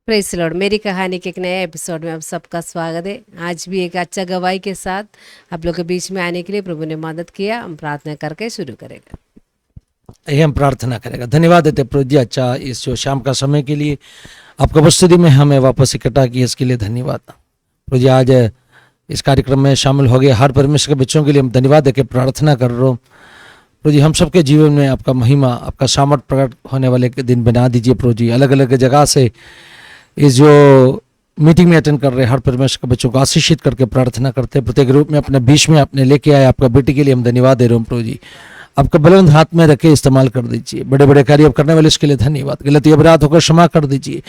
Press Lord, मेरी कहानी के एक नए एपिसोड में आप सबका स्वागत है। आज भी एक अच्छा गवाही के साथ आप लोग के बीच में आने के लिए प्रभु ने मदद किया। हम प्रार्थना करके शुरू करेंगे। आइए हम प्रार्थना करेगा। धन्यवाद देते प्रभु जी, अच्छा इस जो शाम का समय के लिए आपका उपस्थिति में हमें वापस इकट्ठा किया, इसके लिए धन्यवाद प्रभु जी। आज इस कार्यक्रम में शामिल हो गए हर परमेश्वर के बच्चों के लिए हम धन्यवाद देकर प्रार्थना कर रहा हूँ प्रभु जी। हम सबके जीवन में आपका महिमा, आपका सामर्थ प्रकट होने वाले के दिन बना दीजिए प्रभु जी। अलग अलग जगह से इस जो मीटिंग में अटेंड कर रहे हर परमेश्वर के बच्चों को आशीषित करके प्रार्थना करते हैं। प्रत्येक रूप में अपने बीच में अपने लेके आए आपका बेटी के लिए हम धन्यवाद दे रहे हूँ प्रभु जी। आपका बुलंद हाथ में रखे इस्तेमाल कर दीजिए। बड़े बड़े कार्य करने वाले इसके लिए धन्यवाद। गलती अपराध होकर क्षमा कर दीजिए।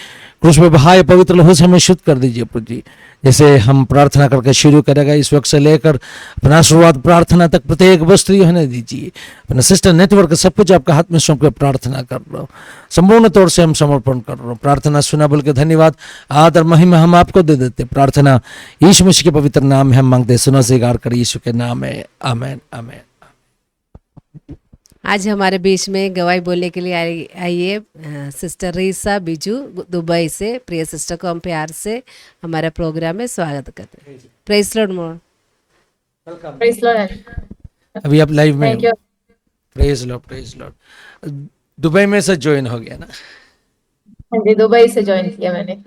क्रूस में बहाए पवित्र लहू से हमें शुद्ध कर दीजिए प्रभु जी। जैसे हम प्रार्थना करके शुरू करेगा इस वक्त से लेकर अपना शुरुआत प्रार्थना तक प्रत्येक वस्तु होने दीजिए। अपना सिस्टम नेटवर्क सब कुछ आपका हाथ में सौंप के प्रार्थना कर रहा हूँ। संपूर्ण तौर से हम समर्पण कर रहा हूँ। प्रार्थना सुना बोल के धन्यवाद, आदर महिमा हम आपको दे देते। प्रार्थना यीशु मसीह के पवित्र नाम में हम मांगते, सुनो स्वीकार कर यीशु के नाम में, आमेन आमेन। आज हमारे बीच में गवाही बोलने के लिए आइए सिस्टर रीसा बिजू दुबई से। प्रिय सिस्टर को हम प्यार से हमारे प्रोग्राम में स्वागत करते हैं। Praise lord more. Praise lord. अभी आप लाइव में thank you. Praise lord, praise lord. Dubai में से ज्वाइन हो गया ना? हाँ जी, दुबई से ज्वाइन किया मैंने।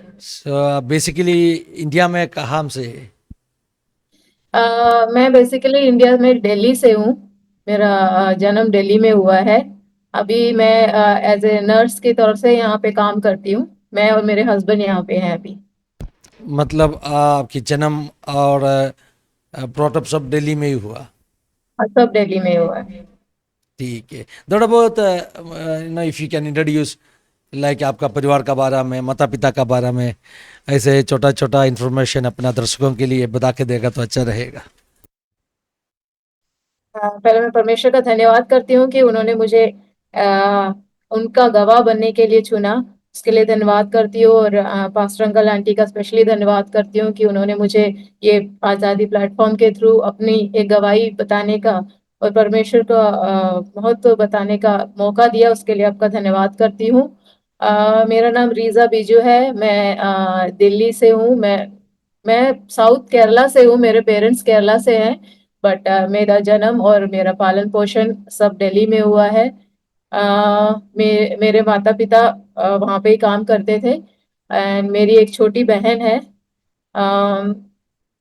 बेसिकली इंडिया में कहाँ से? मैं बेसिकली इंडिया में दिल्ली से हूँ। मेरा जन्म दिल्ली में हुआ है। अभी मैं एज ए नर्स की तरफ से यहाँ पे काम करती हूँ। मैं और मेरे हस्बैंड यहाँ पे हैं अभी। मतलब आपकी जन्म और ब्रॉटअप सब दिल्ली में ही हुआ? सब दिल्ली में हुआ है। ठीक है। थोड़ा बहुत if you can introduce like आपका परिवार का बारे में, माता पिता का बारे में, ऐसे छोटा छोटा इन्फॉर्मेशन अपना दर्शकों के लिए बता के देगा तो अच्छा रहेगा। पहले मैं परमेश्वर का धन्यवाद करती हूँ कि उन्होंने मुझे उनका गवाह बनने के लिए चुना। उसके लिए धन्यवाद करती हूँ। और पास्टर अंकल आंटी का स्पेशली धन्यवाद करती हूँ कि उन्होंने मुझे ये आज़ादी प्लेटफॉर्म के थ्रू अपनी एक गवाही बताने का और परमेश्वर का महत्व बताने का मौका दिया। उसके लिए आपका धन्यवाद करती हूँ। मेरा नाम रीजा बीजू है। मैं दिल्ली से हूँ। मैं साउथ केरला से हूँ। मेरे पेरेंट्स केरला से हैं, बट मेरा जन्म और मेरा पालन पोषण सब दिल्ली में हुआ है। मेरे माता पिता वहाँ पे ही काम करते थे। एंड मेरी एक छोटी बहन है। अ,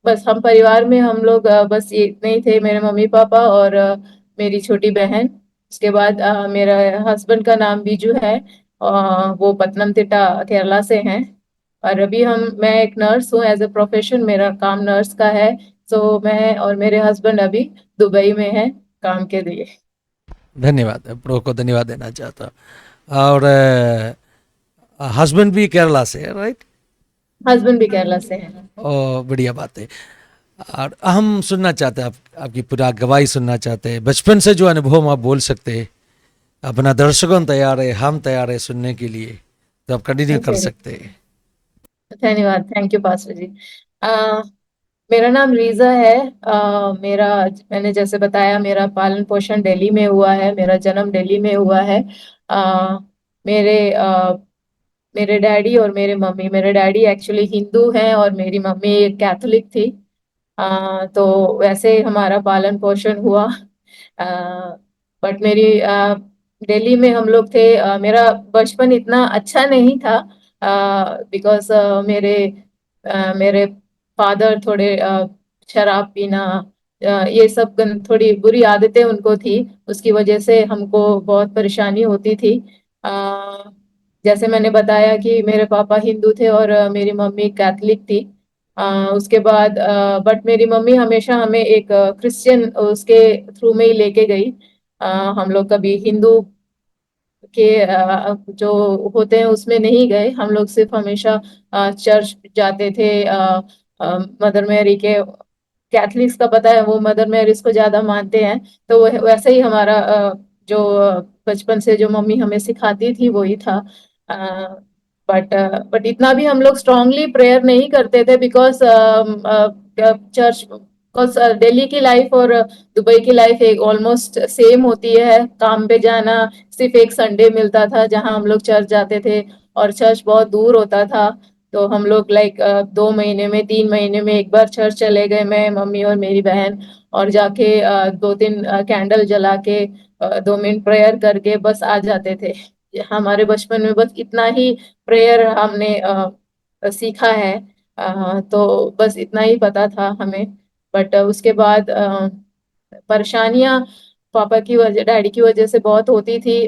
बस हम परिवार में हम लोग बस ये इतने ही थे, मेरे मम्मी पापा और मेरी छोटी बहन। उसके बाद मेरा हस्बैंड का नाम बीजू है। वो पतनमतिट्टा केरला से हैं। और अभी मैं एक नर्स हूँ। एज ए प्रोफेशन मेरा काम नर्स का है। तो मैं और मेरे हस्बैंड अभी दुबई में हैं काम के लिए। धन्यवाद, प्रो को धन्यवाद देना चाहता हूँ। और हस्बैंड भी केरला से है, राइट? हस्बैंड भी केरला से हैं। ओ, बढ़िया बात है। और हम सुनना चाहते हैं, आपकी पूरा गवाही सुनना चाहते हैं। बचपन से जो अनुभव आप बोल सकते हैं, अपना दर्शकों तैयार है, हम तैयार है सुनने के लिए, तो आप कंटिन्यू कर सकते हैं। धन्यवाद। थैंक यू पास्टर जी। मेरा नाम रीजा है। मेरा मैंने जैसे बताया, मेरा पालन पोषण दिल्ली में हुआ है। मेरा जन्म दिल्ली में हुआ है। अ, मेरे मेरे डैडी और मेरे डैडी एक्चुअली हिंदू हैं और मेरी मम्मी एक कैथोलिक थी। तो वैसे हमारा पालन पोषण हुआ। बट मेरी दिल्ली में हम लोग थे। मेरा बचपन इतना अच्छा नहीं था बिकॉज मेरे फादर थोड़े शराब पीना, ये सब थोड़ी बुरी आदतें उनको थी। उसकी वजह से हमको बहुत परेशानी होती थी। जैसे मैंने बताया कि मेरे पापा हिंदू थे और मेरी मम्मी कैथलिक थी। उसके बाद बट मेरी मम्मी हमेशा हमें एक क्रिश्चियन उसके थ्रू में ही लेके गई। हम लोग कभी हिंदू के जो होते हैं उसमें नहीं गए। हम लोग सिर्फ हमेशा चर्च जाते थे। मदर मैरी के कैथलिक्स का पता है, वो मदर मैरीज को ज्यादा मानते हैं। तो वैसे ही हमारा जो बचपन से जो मम्मी हमें सिखाती थी वही था। बट इतना भी हम लोग स्ट्रांगली प्रेयर नहीं करते थे बिकॉज चर्च, बिकॉज दिल्ली की लाइफ और दुबई की लाइफ एक ऑलमोस्ट सेम होती है। काम पे जाना, सिर्फ एक संडे मिलता था जहां हम लोग चर्च जाते थे और चर्च बहुत दूर होता था। तो हम लोग लाइक 2 महीने में 3 महीने में एक बार चर्च चले गए, मैं मम्मी और मेरी बहन, और जाके 2-3 कैंडल जला के 2 मिनट प्रेयर करके बस आ जाते थे। हमारे बचपन में बस इतना ही प्रेयर हमने सीखा है। तो बस इतना ही पता था हमें। बट उसके बाद परेशानियां पापा की वजह, डैडी की वजह से बहुत होती थी।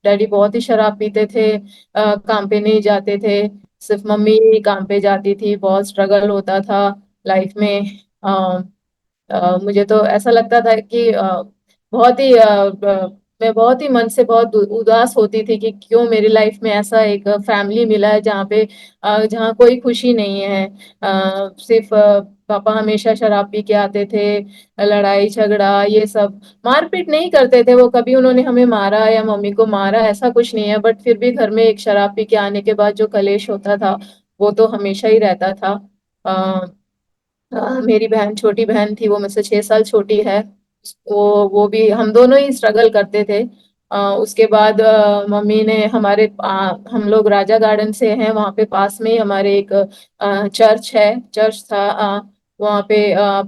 डैडी बहुत ही शराब पीते थे, काम पे नहीं जाते थे, सिर्फ मम्मी ही काम पे जाती थी, बहुत स्ट्रगल होता था लाइफ में। मुझे तो ऐसा लगता था कि बहुत ही मैं बहुत ही मन से बहुत उदास होती थी कि क्यों मेरी लाइफ में ऐसा एक फैमिली मिला है जहाँ पे जहाँ कोई खुशी नहीं है। सिर्फ पापा हमेशा शराब पी के आते थे, लड़ाई झगड़ा ये सब। मारपीट नहीं करते थे वो, कभी उन्होंने हमें मारा या मम्मी को मारा ऐसा कुछ नहीं है, बट फिर भी घर में एक शराब पी के आने के बाद जो कलेश होता था वो तो हमेशा ही रहता था। अ, मेरी बहन, छोटी बहन थी, वो मुझसे 6 साल छोटी है। वो भी हम दोनों ही स्ट्रगल करते थे। उसके बाद मम्मी ने हम लोग राजा गार्डन से हैं, वहाँ पे पास में ही हमारे एक चर्च है, चर्च था। वहाँ पे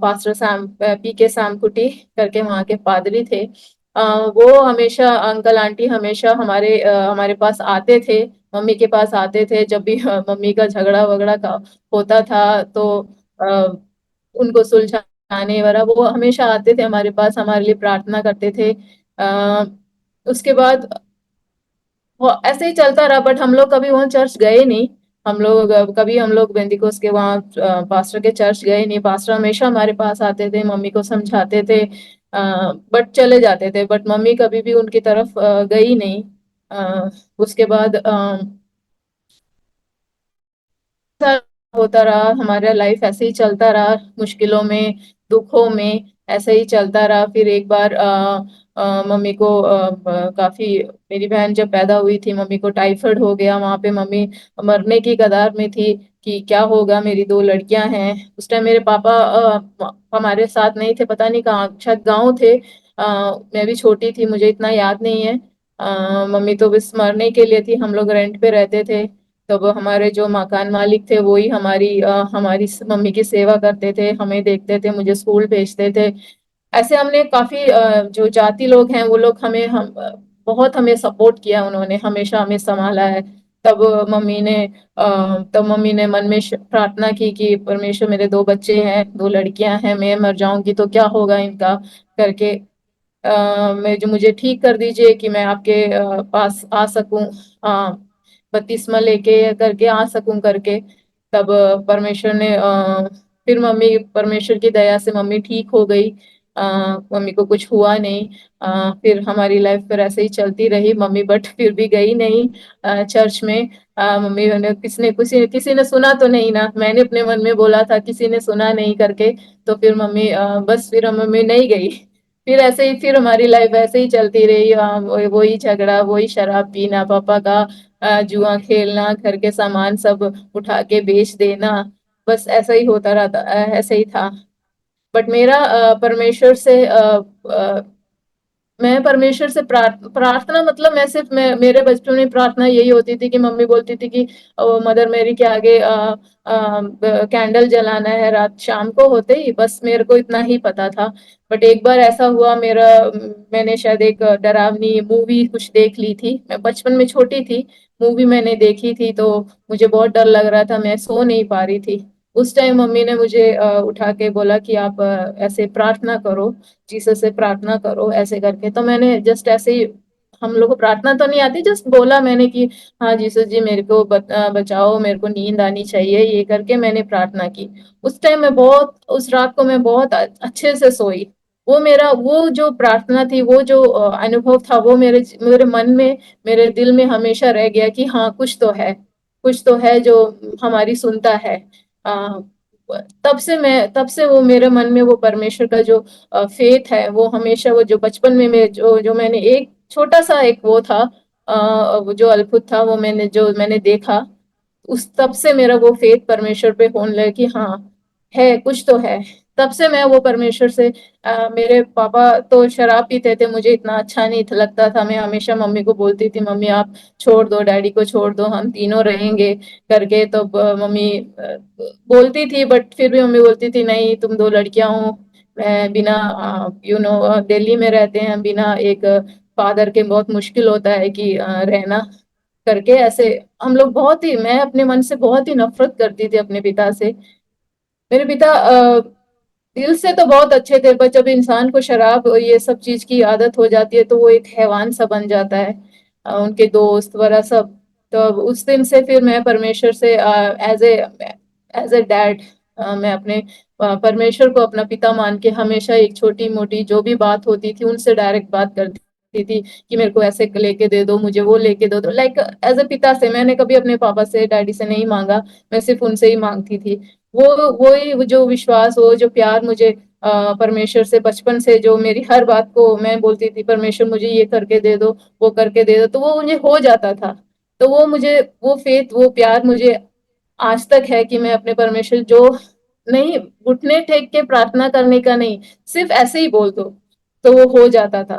पास्टर सैम, पी के सैमकुटी करके वहाँ के पादरी थे। वो हमेशा, अंकल आंटी हमेशा हमारे पास आते थे, मम्मी के पास आते थे जब भी मम्मी का झगड़ा वगड़ा का होता था। तो अ, उनको सुलझाने वाला वो हमेशा आते थे हमारे पास, हमारे लिए प्रार्थना करते थे। उसके बाद वो ऐसे ही चलता रहा, बट हम लोग कभी वहाँ चर्च गए नहीं। कभी हम लोग बेंदिकोस के वहाँ पास्टर के चर्च गए नहीं। पास्टर हमेशा हमारे पास आते थे, मम्मी को समझाते थे, बट चले जाते थे। बट मम्मी कभी भी उनकी तरफ गई नहीं। उसके बाद ऐसा होता रहा, हमारा लाइफ ऐसे ही चलता रहा, मुश्किलों में, दुखों में, ऐसे ही चलता रहा। फिर एक बार मम्मी को काफी, मेरी बहन जब पैदा हुई थी मम्मी को टाइफाइड हो गया। वहां पे मम्मी मरने की कगार में थी कि क्या होगा, मेरी 2 लड़कियां हैं। उस टाइम मेरे पापा हमारे साथ नहीं थे, पता नहीं कहाँ, शायद गाँव थे। मैं भी छोटी थी, मुझे इतना याद नहीं है। मम्मी तो बस मरने के लिए थी, हम लोग रेंट पे रहते थे। तब हमारे जो मकान मालिक थे वो ही हमारी मम्मी की सेवा करते थे, हमें देखते थे, मुझे स्कूल भेजते थे। ऐसे हमने काफी जो जाति लोग हैं वो लोग बहुत हमें सपोर्ट किया, उन्होंने हमेशा हमें संभाला है। तब तब मम्मी ने मन में प्रार्थना की कि परमेश्वर, मेरे 2 बच्चे हैं, 2 लड़कियां हैं, मैं मर जाऊंगी तो क्या होगा इनका करके, मैं जो मुझे ठीक कर दीजिए कि मैं आपके पास आ सकूं, बपतिस्मा लेके करके आ सकूं करके। तब परमेश्वर ने फिर मम्मी, परमेश्वर की दया से मम्मी ठीक हो गई। मम्मी को कुछ हुआ नहीं। फिर हमारी लाइफ फिर ऐसे ही चलती रही मम्मी, बट फिर भी गई नहीं चर्च में। मम्मी ने, किसी ने सुना तो नहीं ना, मैंने अपने मन में बोला था किसी ने सुना नहीं करके। तो फिर मम्मी बस फिर मम्मी नहीं गई। फिर ऐसे ही फिर हमारी लाइफ ऐसे ही चलती रही। वही झगड़ा, वही शराब पीना, पापा का जुआ खेलना, घर के सामान सब उठा के बेच देना, बस ऐसा ही होता रहता, ऐसे ही था। बट मेरा परमेश्वर से मैं परमेश्वर से प्रार्थना, मतलब मैं सिर्फ, मेरे बचपन में प्रार्थना यही होती थी कि मम्मी बोलती थी कि मदर मेरी के आगे कैंडल जलाना है रात शाम को होते ही, बस मेरे को इतना ही पता था। बट एक बार ऐसा हुआ, मैंने शायद एक डरावनी मूवी कुछ देख ली थी, मैं बचपन में छोटी थी, मूवी मैंने देखी थी, तो मुझे बहुत डर लग रहा था, मैं सो नहीं पा रही थी। उस टाइम मम्मी ने मुझे उठा के बोला कि आप ऐसे प्रार्थना करो, जीसस से प्रार्थना करो ऐसे करके। तो मैंने जस्ट ऐसे ही, हम लोग को प्रार्थना तो नहीं आती, जस्ट बोला मैंने कि हाँ जीसस जी मेरे को बचाओ, मेरे को नींद आनी चाहिए, ये करके मैंने प्रार्थना की। उस टाइम मैं बहुत, उस रात को मैं बहुत अच्छे से सोई। वो जो प्रार्थना थी, वो जो अनुभव था, वो मेरे मन में, मेरे दिल में हमेशा रह गया कि हाँ कुछ तो है, कुछ तो है जो हमारी सुनता है। अ, तब से वो मेरे मन में वो परमेश्वर का जो फेथ है, वो हमेशा, वो जो बचपन में मैं जो मैंने एक छोटा सा एक वो था, वो जो अद्भुत था, वो मैंने देखा, उस तब से मेरा वो फेथ परमेश्वर पे होने लगा कि हाँ है, कुछ तो है। तब से मैं वो परमेश्वर से मेरे पापा तो शराब पीते थे, मुझे इतना अच्छा नहीं लगता था। मैं हमेशा मम्मी को बोलती थी, मम्मी आप छोड़ दो, डैडी को छोड़ दो, हम तीनों रहेंगे करके। तो मम्मी बोलती थी, बट फिर भी मम्मी बोलती थी नहीं, तुम दो लड़कियां हो, बिना दिल्ली में रहते हैं, बिना एक फादर के बहुत मुश्किल होता है कि रहना करके। ऐसे हम लोग बहुत ही, मैं अपने मन से बहुत ही नफरत करती थी अपने पिता से। मेरे पिता दिल से तो बहुत अच्छे थे, पर जब इंसान को शराब और ये सब चीज की आदत हो जाती है तो वो एक हैवान सा बन जाता है। उनके दोस्त वगैरह सब। तो अब उस दिन से फिर मैं परमेश्वर से एज ए डैड, मैं अपने परमेश्वर को अपना पिता मान के हमेशा एक छोटी मोटी जो भी बात होती थी उनसे डायरेक्ट बात करती थी कि मेरे को ऐसे लेके दे दो, मुझे वो लेके दो। तो लाइक एज ए पिता से मैंने कभी अपने पापा से डैडी से नहीं मांगा, मैं सिर्फ उनसे ही मांगती थी। वो जो विश्वास, वो जो प्यार मुझे परमेश्वर से बचपन से, जो मेरी हर बात को मैं बोलती थी परमेश्वर मुझे ये करके दे दो, वो करके दे दो, तो वो मुझे हो जाता था। तो वो मुझे, वो फेथ, वो प्यार मुझे आज तक है कि मैं अपने परमेश्वर जो नहीं, घुटने टेक के प्रार्थना करने का नहीं, सिर्फ ऐसे ही बोल दो तो वो हो जाता था।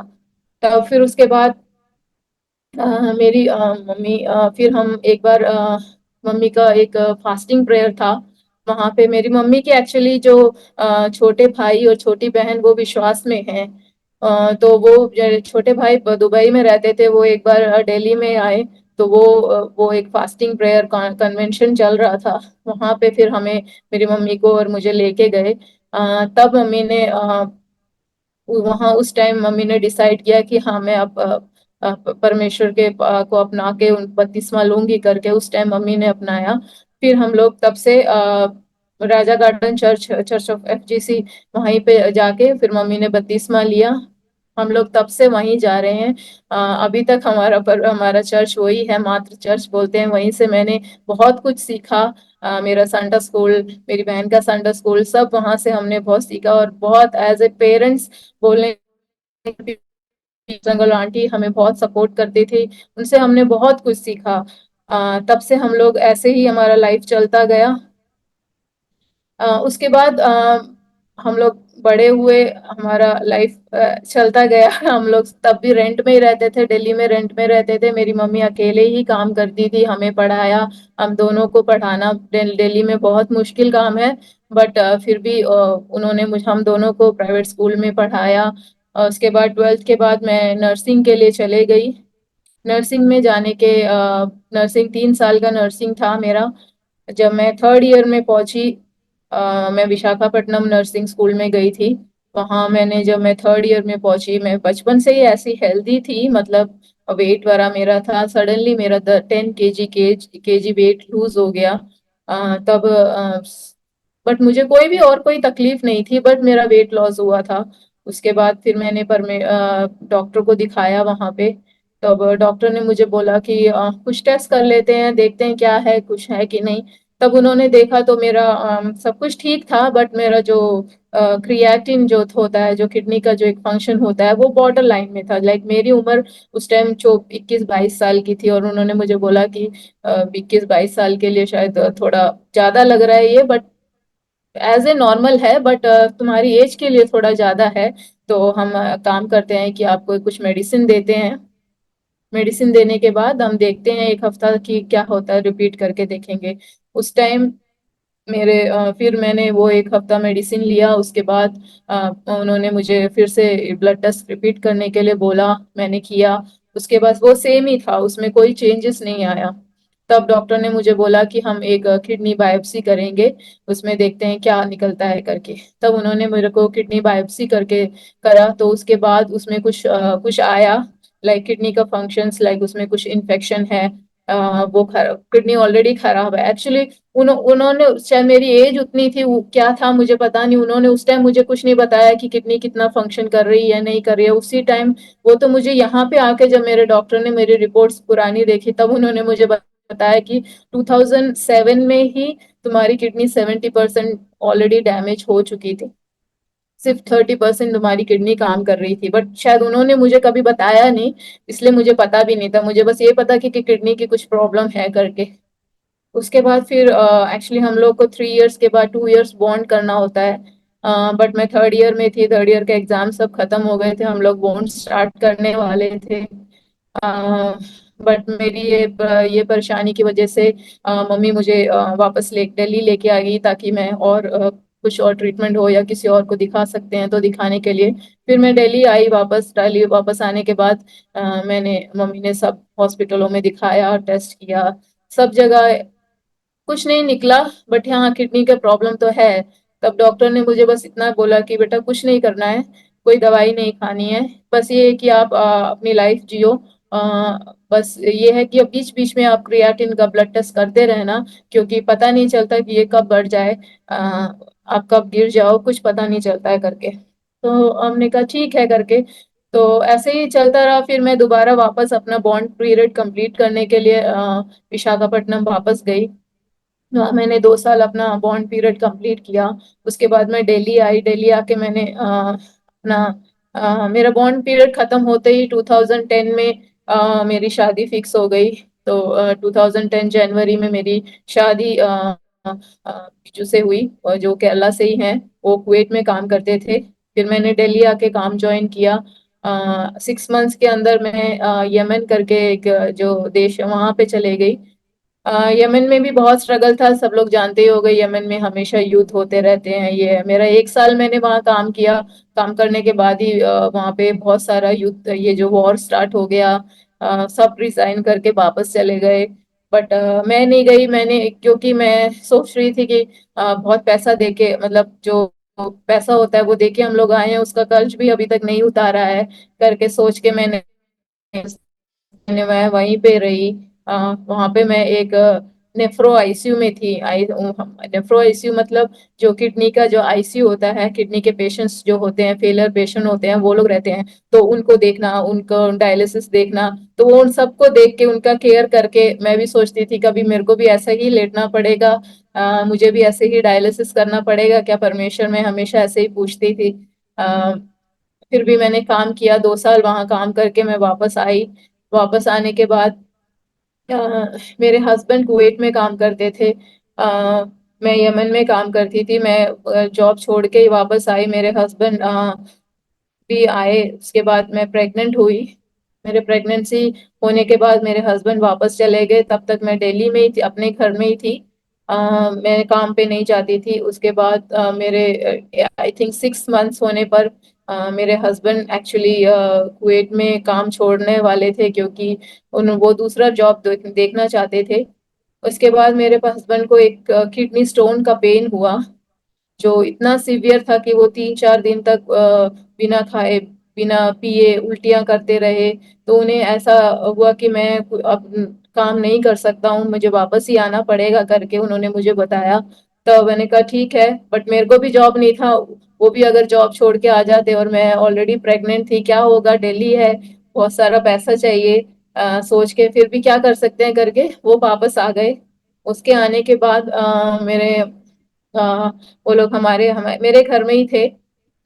तब फिर उसके बाद मेरी मम्मी, फिर हम एक बार मम्मी का एक फास्टिंग प्रेयर था। वहां पे मेरी मम्मी के एक्चुअली जो छोटे भाई और छोटी बहन वो विश्वास में हैं। तो वो जो छोटे भाई दुबई में रहते थे, वो एक बार दिल्ली में आए। तो वो एक फास्टिंग प्रेयर कन्वेंशन चल रहा था। वहां पे फिर हमें, मेरी मम्मी को और मुझे लेके गए। तब मम्मी ने वहां उस टाइम मम्मी ने डिसाइड किया कि हाँ मैं अब परमेश्वर के को अपना के उन बपतिस्मा लूंगी करके उस टाइम मम्मी ने अपनाया। फिर हम लोग तब से Raja Garden church, church of FGC, वहीं पे जाके फिर मम्मी ने बपतिस्मा लिया। हम लोग तब से वहीं जा रहे हैं। अभी तक हमारा चर्च वही है, मात्र चर्च बोलते हैं। वहीं से मैंने बहुत कुछ सीखा। मेरा संडे स्कूल, मेरी बहन का संडे स्कूल, सब वहां से हमने बहुत सीखा। और बहुत एज ए पेरेंट्स बोलने, जंगल आंटी हमें बहुत सपोर्ट करती थी, उनसे हमने बहुत कुछ सीखा। तब से हम लोग ऐसे ही हमारा लाइफ चलता गया। उसके बाद हम लोग बड़े हुए, हमारा लाइफ चलता गया। हम लोग तब भी रेंट में ही रहते थे, दिल्ली में रेंट में रहते थे। मेरी मम्मी अकेले ही काम करती थी, हमें पढ़ाया। हम दोनों को पढ़ाना दिल्ली में बहुत मुश्किल काम है, बट फिर भी उन्होंने हम दोनों को प्राइवेट स्कूल में पढ़ाया। उसके बाद 12th के बाद मैं नर्सिंग के लिए चले गई। नर्सिंग में जाने के नर्सिंग 3 साल का नर्सिंग था मेरा। जब मैं थर्ड ईयर में पहुंची, मैं विशाखापट्टनम नर्सिंग स्कूल में गई थी। वहां मैंने, जब मैं थर्ड ईयर में पहुंची, मैं बचपन से ही ऐसी हेल्दी थी, मतलब वेट वगैरह मेरा था। सडनली मेरा 10 केजी वेट लूज हो गया। तब बट मुझे कोई तकलीफ नहीं थी, बट मेरा वेट लॉस हुआ था। उसके बाद फिर मैंने डॉक्टर को दिखाया वहां पे। तब डॉक्टर ने मुझे बोला कि कुछ टेस्ट कर लेते हैं, देखते हैं क्या है, कुछ है कि नहीं। तब उन्होंने देखा तो मेरा सब कुछ ठीक था, बट मेरा जो क्रिएटिन जो होता है, जो किडनी का जो एक फंक्शन होता है, वो बॉर्डर लाइन में था। लाइक मेरी उम्र उस टाइम 21-22 साल की थी, और उन्होंने मुझे बोला कि 21-22 साल के लिए शायद थोड़ा ज्यादा लग रहा है ये, बट एज ए नॉर्मल है, बट तुम्हारी एज के लिए थोड़ा ज्यादा है। तो हम काम करते हैं कि आपको कुछ मेडिसिन देते हैं। मेडिसिन देने के बाद हम देखते हैं 1 हफ्ता की क्या होता है, रिपीट करके देखेंगे। उस टाइम फिर मैंने वो 1 हफ्ता मेडिसिन लिया। उसके बाद उन्होंने मुझे फिर से ब्लड टेस्ट रिपीट करने के लिए बोला, मैंने किया। उसके बाद वो सेम ही था, उसमें कोई चेंजेस नहीं आया। तब डॉक्टर ने मुझे बोला कि हम एक किडनी बायोप्सी करेंगे, उसमें देखते हैं क्या निकलता है करके। तब उन्होंने मेरे को किडनी बायोप्सी करके करा, तो उसके बाद उसमें कुछ आया, लाइक किडनी का फंक्शंस, लाइक उसमें कुछ इन्फेक्शन है। वो किडनी ऑलरेडी खराब है एक्चुअली। उन्होंने शायद, मेरी एज उतनी थी, क्या था मुझे पता नहीं, उन्होंने उस टाइम मुझे कुछ नहीं बताया कि किडनी कितना फंक्शन कर रही है नहीं कर रही है उसी टाइम। वो तो मुझे यहाँ पे आके, जब मेरे डॉक्टर ने मेरी रिपोर्ट्स पुरानी देखी, तब उन्होंने मुझे बताया कि 2007 में ही तुम्हारी किडनी 70% ऑलरेडी डैमेज हो चुकी थी, सिर्फ 30% तुम्हारी किडनी काम कर रही थी। बट शायद उन्होंने मुझे कभी बताया नहीं, इसलिए मुझे पता भी नहीं था। मुझे बस ये पता कि किडनी की कुछ प्रॉब्लम है करके। उसके बाद फिर एक्चुअली हम लोग को 3 इयर्स के बाद 2 इयर्स बॉन्ड करना होता है। बट मैं थर्ड ईयर में थी, थर्ड ईयर के एग्जाम सब खत्म हो गए थे, हम लोग बॉन्ड स्टार्ट करने वाले थे। बट मेरी ये परेशानी की वजह से मम्मी मुझे वापस दिल्ली लेके आ गई, ताकि मैं और कुछ और ट्रीटमेंट हो या किसी और को दिखा सकते हैं तो दिखाने के लिए। फिर मैं दिल्ली आई वापस। दिल्ली वापस आने के बाद मैंने मम्मी ने सब हॉस्पिटलों में दिखाया, टेस्ट किया, सब जगह कुछ नहीं निकला। बट हाँ, किडनी का प्रॉब्लम तो है। तब डॉक्टर ने मुझे बस इतना बोला कि बेटा कुछ नहीं करना है, कोई दवाई नहीं खानी है, बस ये है कि आप अपनी लाइफ जियो। बस ये है कि अब बीच बीच में आप क्रिएटिन का ब्लड टेस्ट करते रहना, क्योंकि पता नहीं चलता कि ये कब बढ़ जाए, आप कब गिर जाओ, कुछ पता नहीं चलता है करके। तो हमने कहा ठीक है करके। तो ऐसे ही चलता रहा। फिर मैं दोबारा वापस अपना बॉन्ड पीरियड कंप्लीट करने के लिए विशाखापट्टनम वापस गई। मैंने 2 साल अपना बॉन्ड पीरियड कंप्लीट किया। उसके बाद मैं दिल्ली आई। दिल्ली आके मैंने अपना मेरा बॉन्ड पीरियड खत्म होते ही 2010 में मेरी शादी फिक्स हो गई। तो 2010 जनवरी में मेरी शादी बिजू से हुई, और जो केरला से ही हैं। वो कुवैत में काम करते थे। फिर मैंने दिल्ली आके काम ज्वाइन किया। 6 मंथ्स के अंदर मैं यमन करके एक जो देश है वहां पे चले गई। यमन में भी बहुत स्ट्रगल था, सब लोग जानते ही हो गए, यमन में हमेशा युद्ध होते रहते हैं। ये मेरा 1 साल मैंने वहाँ काम किया। काम करने के बाद ही वहाँ पे बहुत सारा युद्ध, ये जो वॉर स्टार्ट हो गया, सब रिजाइन करके वापस चले गए। बट मैं नहीं गई, मैंने क्योंकि मैं सोच रही थी कि बहुत पैसा देके, मतलब जो पैसा होता है वो देके हम लोग आए हैं, उसका कर्ज भी अभी तक नहीं उतारा है करके सोच के मैं वहीं पे रही। वहां पे मैं एक नेफ्रो आईसीयू में थी। नेफ्रो आईसीयू मतलब जो किडनी का जो आईसीयू होता है, किडनी के पेशेंट्स जो होते हैं, फेलर पेशेंट होते हैं, वो लोग रहते हैं। तो उनको देखना, उनको डायलिसिस देखना, तो वो उन सबको देख के उनका केयर करके मैं भी सोचती थी कभी मेरे को भी ऐसा ही लेटना पड़ेगा, मुझे भी ऐसे ही डायलिसिस करना पड़ेगा क्या, परमेश्वर में हमेशा ऐसे ही पूछती थी। अ, फिर भी मैंने काम किया, 2 साल वहां काम करके मैं वापस आई। वापस आने के बाद अ, मेरे हस्बैंड कुवैत में काम करते थे। मैं यमन में काम करती थी। मैं जॉब छोड़ के ही वापस आई। मेरे हस्बैंड भी आए। उसके बाद मैं प्रेग्नेंट हुई। मेरे प्रेगनेंसी होने के बाद मेरे हस्बैंड वापस चले गए। तब तक मैं दिल्ली में ही थी, अपने घर में ही थी। मैं काम पे नहीं जाती थी। उसके बाद मेरे आई थिंक 6 मंथ्स होने पर मेरे हस्बैंड एक्चुअली कुवैत में काम छोड़ने वाले थे, क्योंकि वो दूसरा जॉब देखना चाहते थे। उसके बाद मेरे हस्बैंड को एक किडनी स्टोन का पेन हुआ, जो इतना सीवियर था कि वो 3-4 दिन तक बिना खाए बिना पिए उल्टियां करते रहे। तो उन्हें ऐसा हुआ कि मैं अब काम नहीं कर सकता हूँ, मुझे वापस ही आना पड़ेगा करके उन्होंने मुझे बताया। तो मैंने कहा ठीक है, बट मेरे को भी जॉब नहीं था। वो भी अगर जॉब छोड़ के आ जाते, और मैं ऑलरेडी प्रेग्नेंट थी, क्या होगा, दिल्ली है, बहुत सारा पैसा चाहिए। सोच के फिर भी क्या कर सकते हैं करके वो वापस आ गए। उसके आने के बाद मेरे वो लोग मेरे घर में ही थे।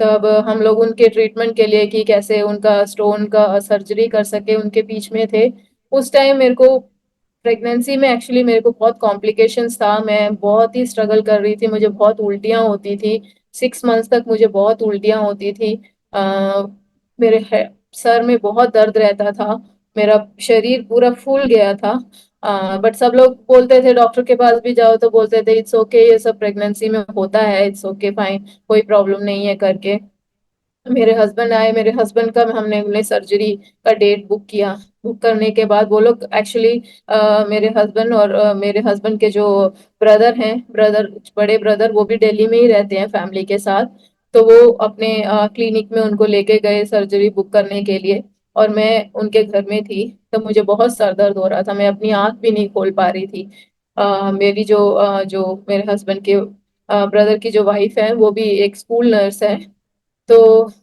तब हम लोग उनके ट्रीटमेंट के लिए कि कैसे उनका स्टोन का सर्जरी कर सके, उनके बीच में थे। उस टाइम मेरे को प्रेगनेंसी में एक्चुअली मेरे को बहुत कॉम्प्लिकेशंस था। मैं बहुत ही स्ट्रगल कर रही थी, मुझे बहुत उल्टियां होती थी। 6 मंथ्स तक मुझे बहुत उल्टियां होती थी। मेरे सर में बहुत दर्द रहता था, मेरा शरीर पूरा फूल गया था। बट सब लोग बोलते थे, डॉक्टर के पास भी जाओ तो बोलते थे इट्स ओके, ये सब प्रेगनेंसी में होता है, इट्स ओके फाइन, कोई प्रॉब्लम नहीं है करके। मेरे हस्बैंड आए, मेरे हस्बैंड का हमने उन्हें सर्जरी का डेट बुक किया। बुक करने के बाद वो लोग एक्चुअली मेरे हस्बैंड और मेरे हस्बैंड के जो ब्रदर हैं, बड़े ब्रदर, वो भी दिल्ली में ही रहते हैं फैमिली के साथ। तो वो अपने क्लिनिक में उनको लेके गए सर्जरी बुक करने के लिए, और मैं उनके घर में थी। तो मुझे बहुत सर दर्द हो रहा था, मैं अपनी आंख भी नहीं खोल पा रही थी। मेरी जो मेरे हस्बैंड के ब्रदर की जो वाइफ है, वो भी एक स्कूल नर्स है। तो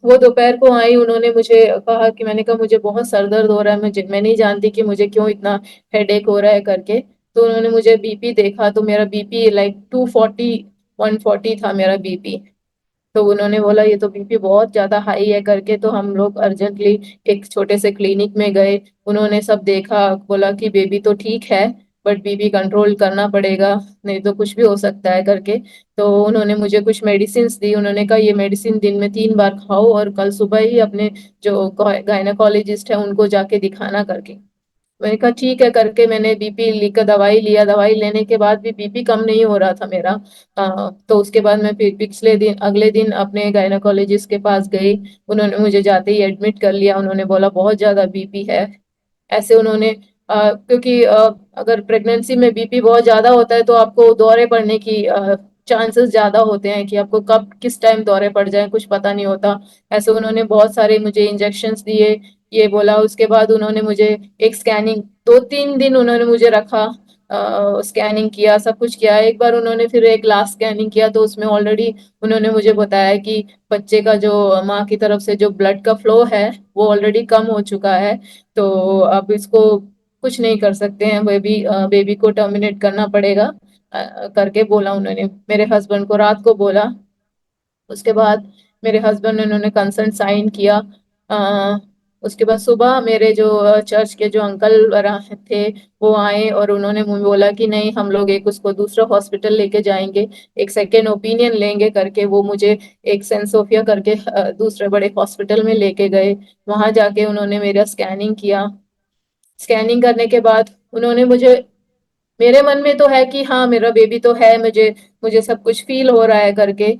वो दोपहर को आई, उन्होंने मुझे कहा कि, मैंने कहा मुझे बहुत सर दर्द हो रहा है, मैं नहीं जानती कि मुझे क्यों इतना हेडेक हो रहा है करके। तो उन्होंने मुझे बीपी देखा, तो मेरा बीपी लाइक 240, 140 था मेरा बीपी। तो उन्होंने बोला ये तो बीपी बहुत ज्यादा हाई है करके। तो हम लोग अर्जेंटली एक छोटे से क्लिनिक में गए। उन्होंने सब देखा, बोला कि बेबी तो ठीक है, बट बीपी कंट्रोल करना पड़ेगा, नहीं तो कुछ भी हो सकता है करके। तो उन्होंने मुझे कुछ मेडिसिन दी, उन्होंने कहा ये मेडिसिन दिन में 3 बार खाओ और कल सुबह ही अपने जो गायनाकोलॉजिस्ट है उनको जाके दिखाना करके। मैंने कहा ठीक है करके, मैंने बीपी लेकर दवाई लिया, दवाई लेने के बाद भी बीपी कम नहीं हो रहा था मेरा। तो उसके बाद मैं फिर पिछले दिन अगले दिन अपने गायनाकोलॉजिस्ट के पास गई। उन्होंने मुझे जाते ही एडमिट कर लिया, उन्होंने बोला बहुत ज्यादा बीपी है। ऐसे उन्होंने क्योंकि अगर प्रेगनेंसी में बीपी बहुत ज्यादा होता है तो आपको दौरे पड़ने की चांसेस ज्यादा होते हैं कि आपको कब किस टाइम दौरे पड़ जाए, कुछ पता नहीं होता। ऐसे उन्होंने बहुत सारे मुझे इंजेक्शंस दिए, ये बोला। उसके बाद उन्होंने मुझे एक स्कैनिंग, 2-3 दिन उन्होंने मुझे रखा, स्कैनिंग किया, सब कुछ किया। एक बार उन्होंने फिर एक लास्ट स्कैनिंग किया तो उसमें ऑलरेडी उन्होंने मुझे बताया कि बच्चे का जो माँ की तरफ से जो ब्लड का फ्लो है वो ऑलरेडी कम हो चुका है, तो अब इसको कुछ नहीं कर सकते हैं, बेबी को टर्मिनेट करना पड़ेगा करके बोला उन्होंने। मेरे हस्बैंड को रात को बोला। उसके बाद मेरे हस्बैंड ने, उन्होंने कंसेंट साइन किया। अ, उसके बाद सुबह मेरे जो चर्च के जो अंकल थे वो आए और उन्होंने मुझे बोला कि नहीं, हम लोग एक उसको दूसरा हॉस्पिटल लेके जाएंगे, एक सेकेंड ओपिनियन लेंगे करके। वो मुझे एक सेंट सोफिया करके दूसरे बड़े हॉस्पिटल में लेके गए। वहां जाके उन्होंने मेरा स्कैनिंग किया। स्कैनिंग करने के बाद उन्होंने मुझे, मेरे मन में तो है कि हाँ मेरा बेबी तो है, मुझे मुझे सब कुछ फील हो रहा है करके।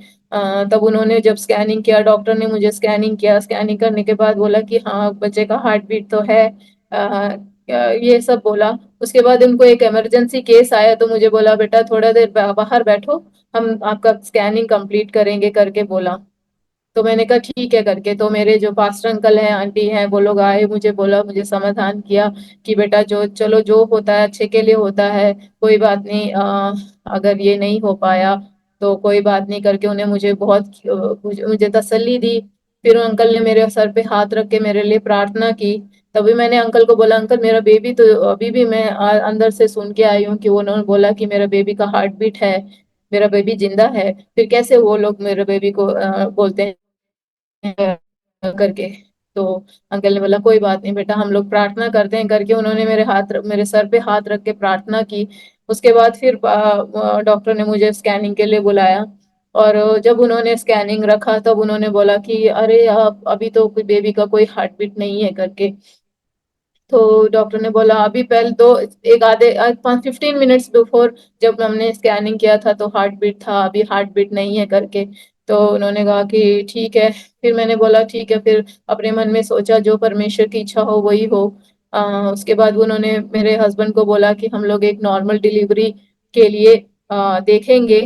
तब उन्होंने जब स्कैनिंग किया, डॉक्टर ने मुझे स्कैनिंग किया, स्कैनिंग करने के बाद बोला कि हाँ बच्चे का हार्ट बीट तो है, ये सब बोला। उसके बाद उनको एक इमरजेंसी केस आया तो मुझे बोला बेटा थोड़ा देर बाहर बैठो, हम आपका स्कैनिंग कंप्लीट करेंगे करके बोला। तो मैंने कहा ठीक है करके। तो मेरे जो पास्टर अंकल हैं, आंटी हैं, वो लोग आए, मुझे बोला, मुझे समाधान किया कि बेटा जो चलो जो होता है अच्छे के लिए होता है, कोई बात नहीं, अगर ये नहीं हो पाया तो कोई बात नहीं करके उन्हें मुझे बहुत मुझे तसल्ली दी। फिर अंकल ने मेरे सर पे हाथ रख के मेरे लिए प्रार्थना की। तभी मैंने अंकल को बोला अंकल मेरा बेबी तो अभी भी मैं अंदर से सुन के आई हूँ कि उन्होंने बोला कि मेरा बेबी का हार्ट बीट है, मेरा बेबी जिंदा है। फिर कैसे वो लोग मेरे बेबी को बोलते हैं करके। तो अंकल ने बोला कोई बात नहीं बेटा, हम लोग प्रार्थना करते हैं करके उन्होंने मेरे सर पे हाथ रख के प्रार्थना की। उसके बाद फिर डॉक्टर ने मुझे स्कैनिंग के लिए बुलाया। और जब उन्होंने स्कैनिंग रखा तब उन्होंने बोला कि अरे आप अभी तो कोई बेबी का कोई हार्ट बीट नहीं है करके। तो डॉक्टर ने बोला अभी पहले दो एक आधे 5-15 मिनट्स बिफोर जब हमने स्कैनिंग किया था तो हार्ट बीट था, अभी हार्ट बीट नहीं है करके। तो उन्होंने कहा कि ठीक है। फिर मैंने बोला ठीक है, फिर अपने मन में सोचा जो परमेश्वर की इच्छा हो वही हो। उसके बाद उन्होंने मेरे हस्बैंड को बोला कि हम लोग एक नॉर्मल डिलीवरी के लिए देखेंगे,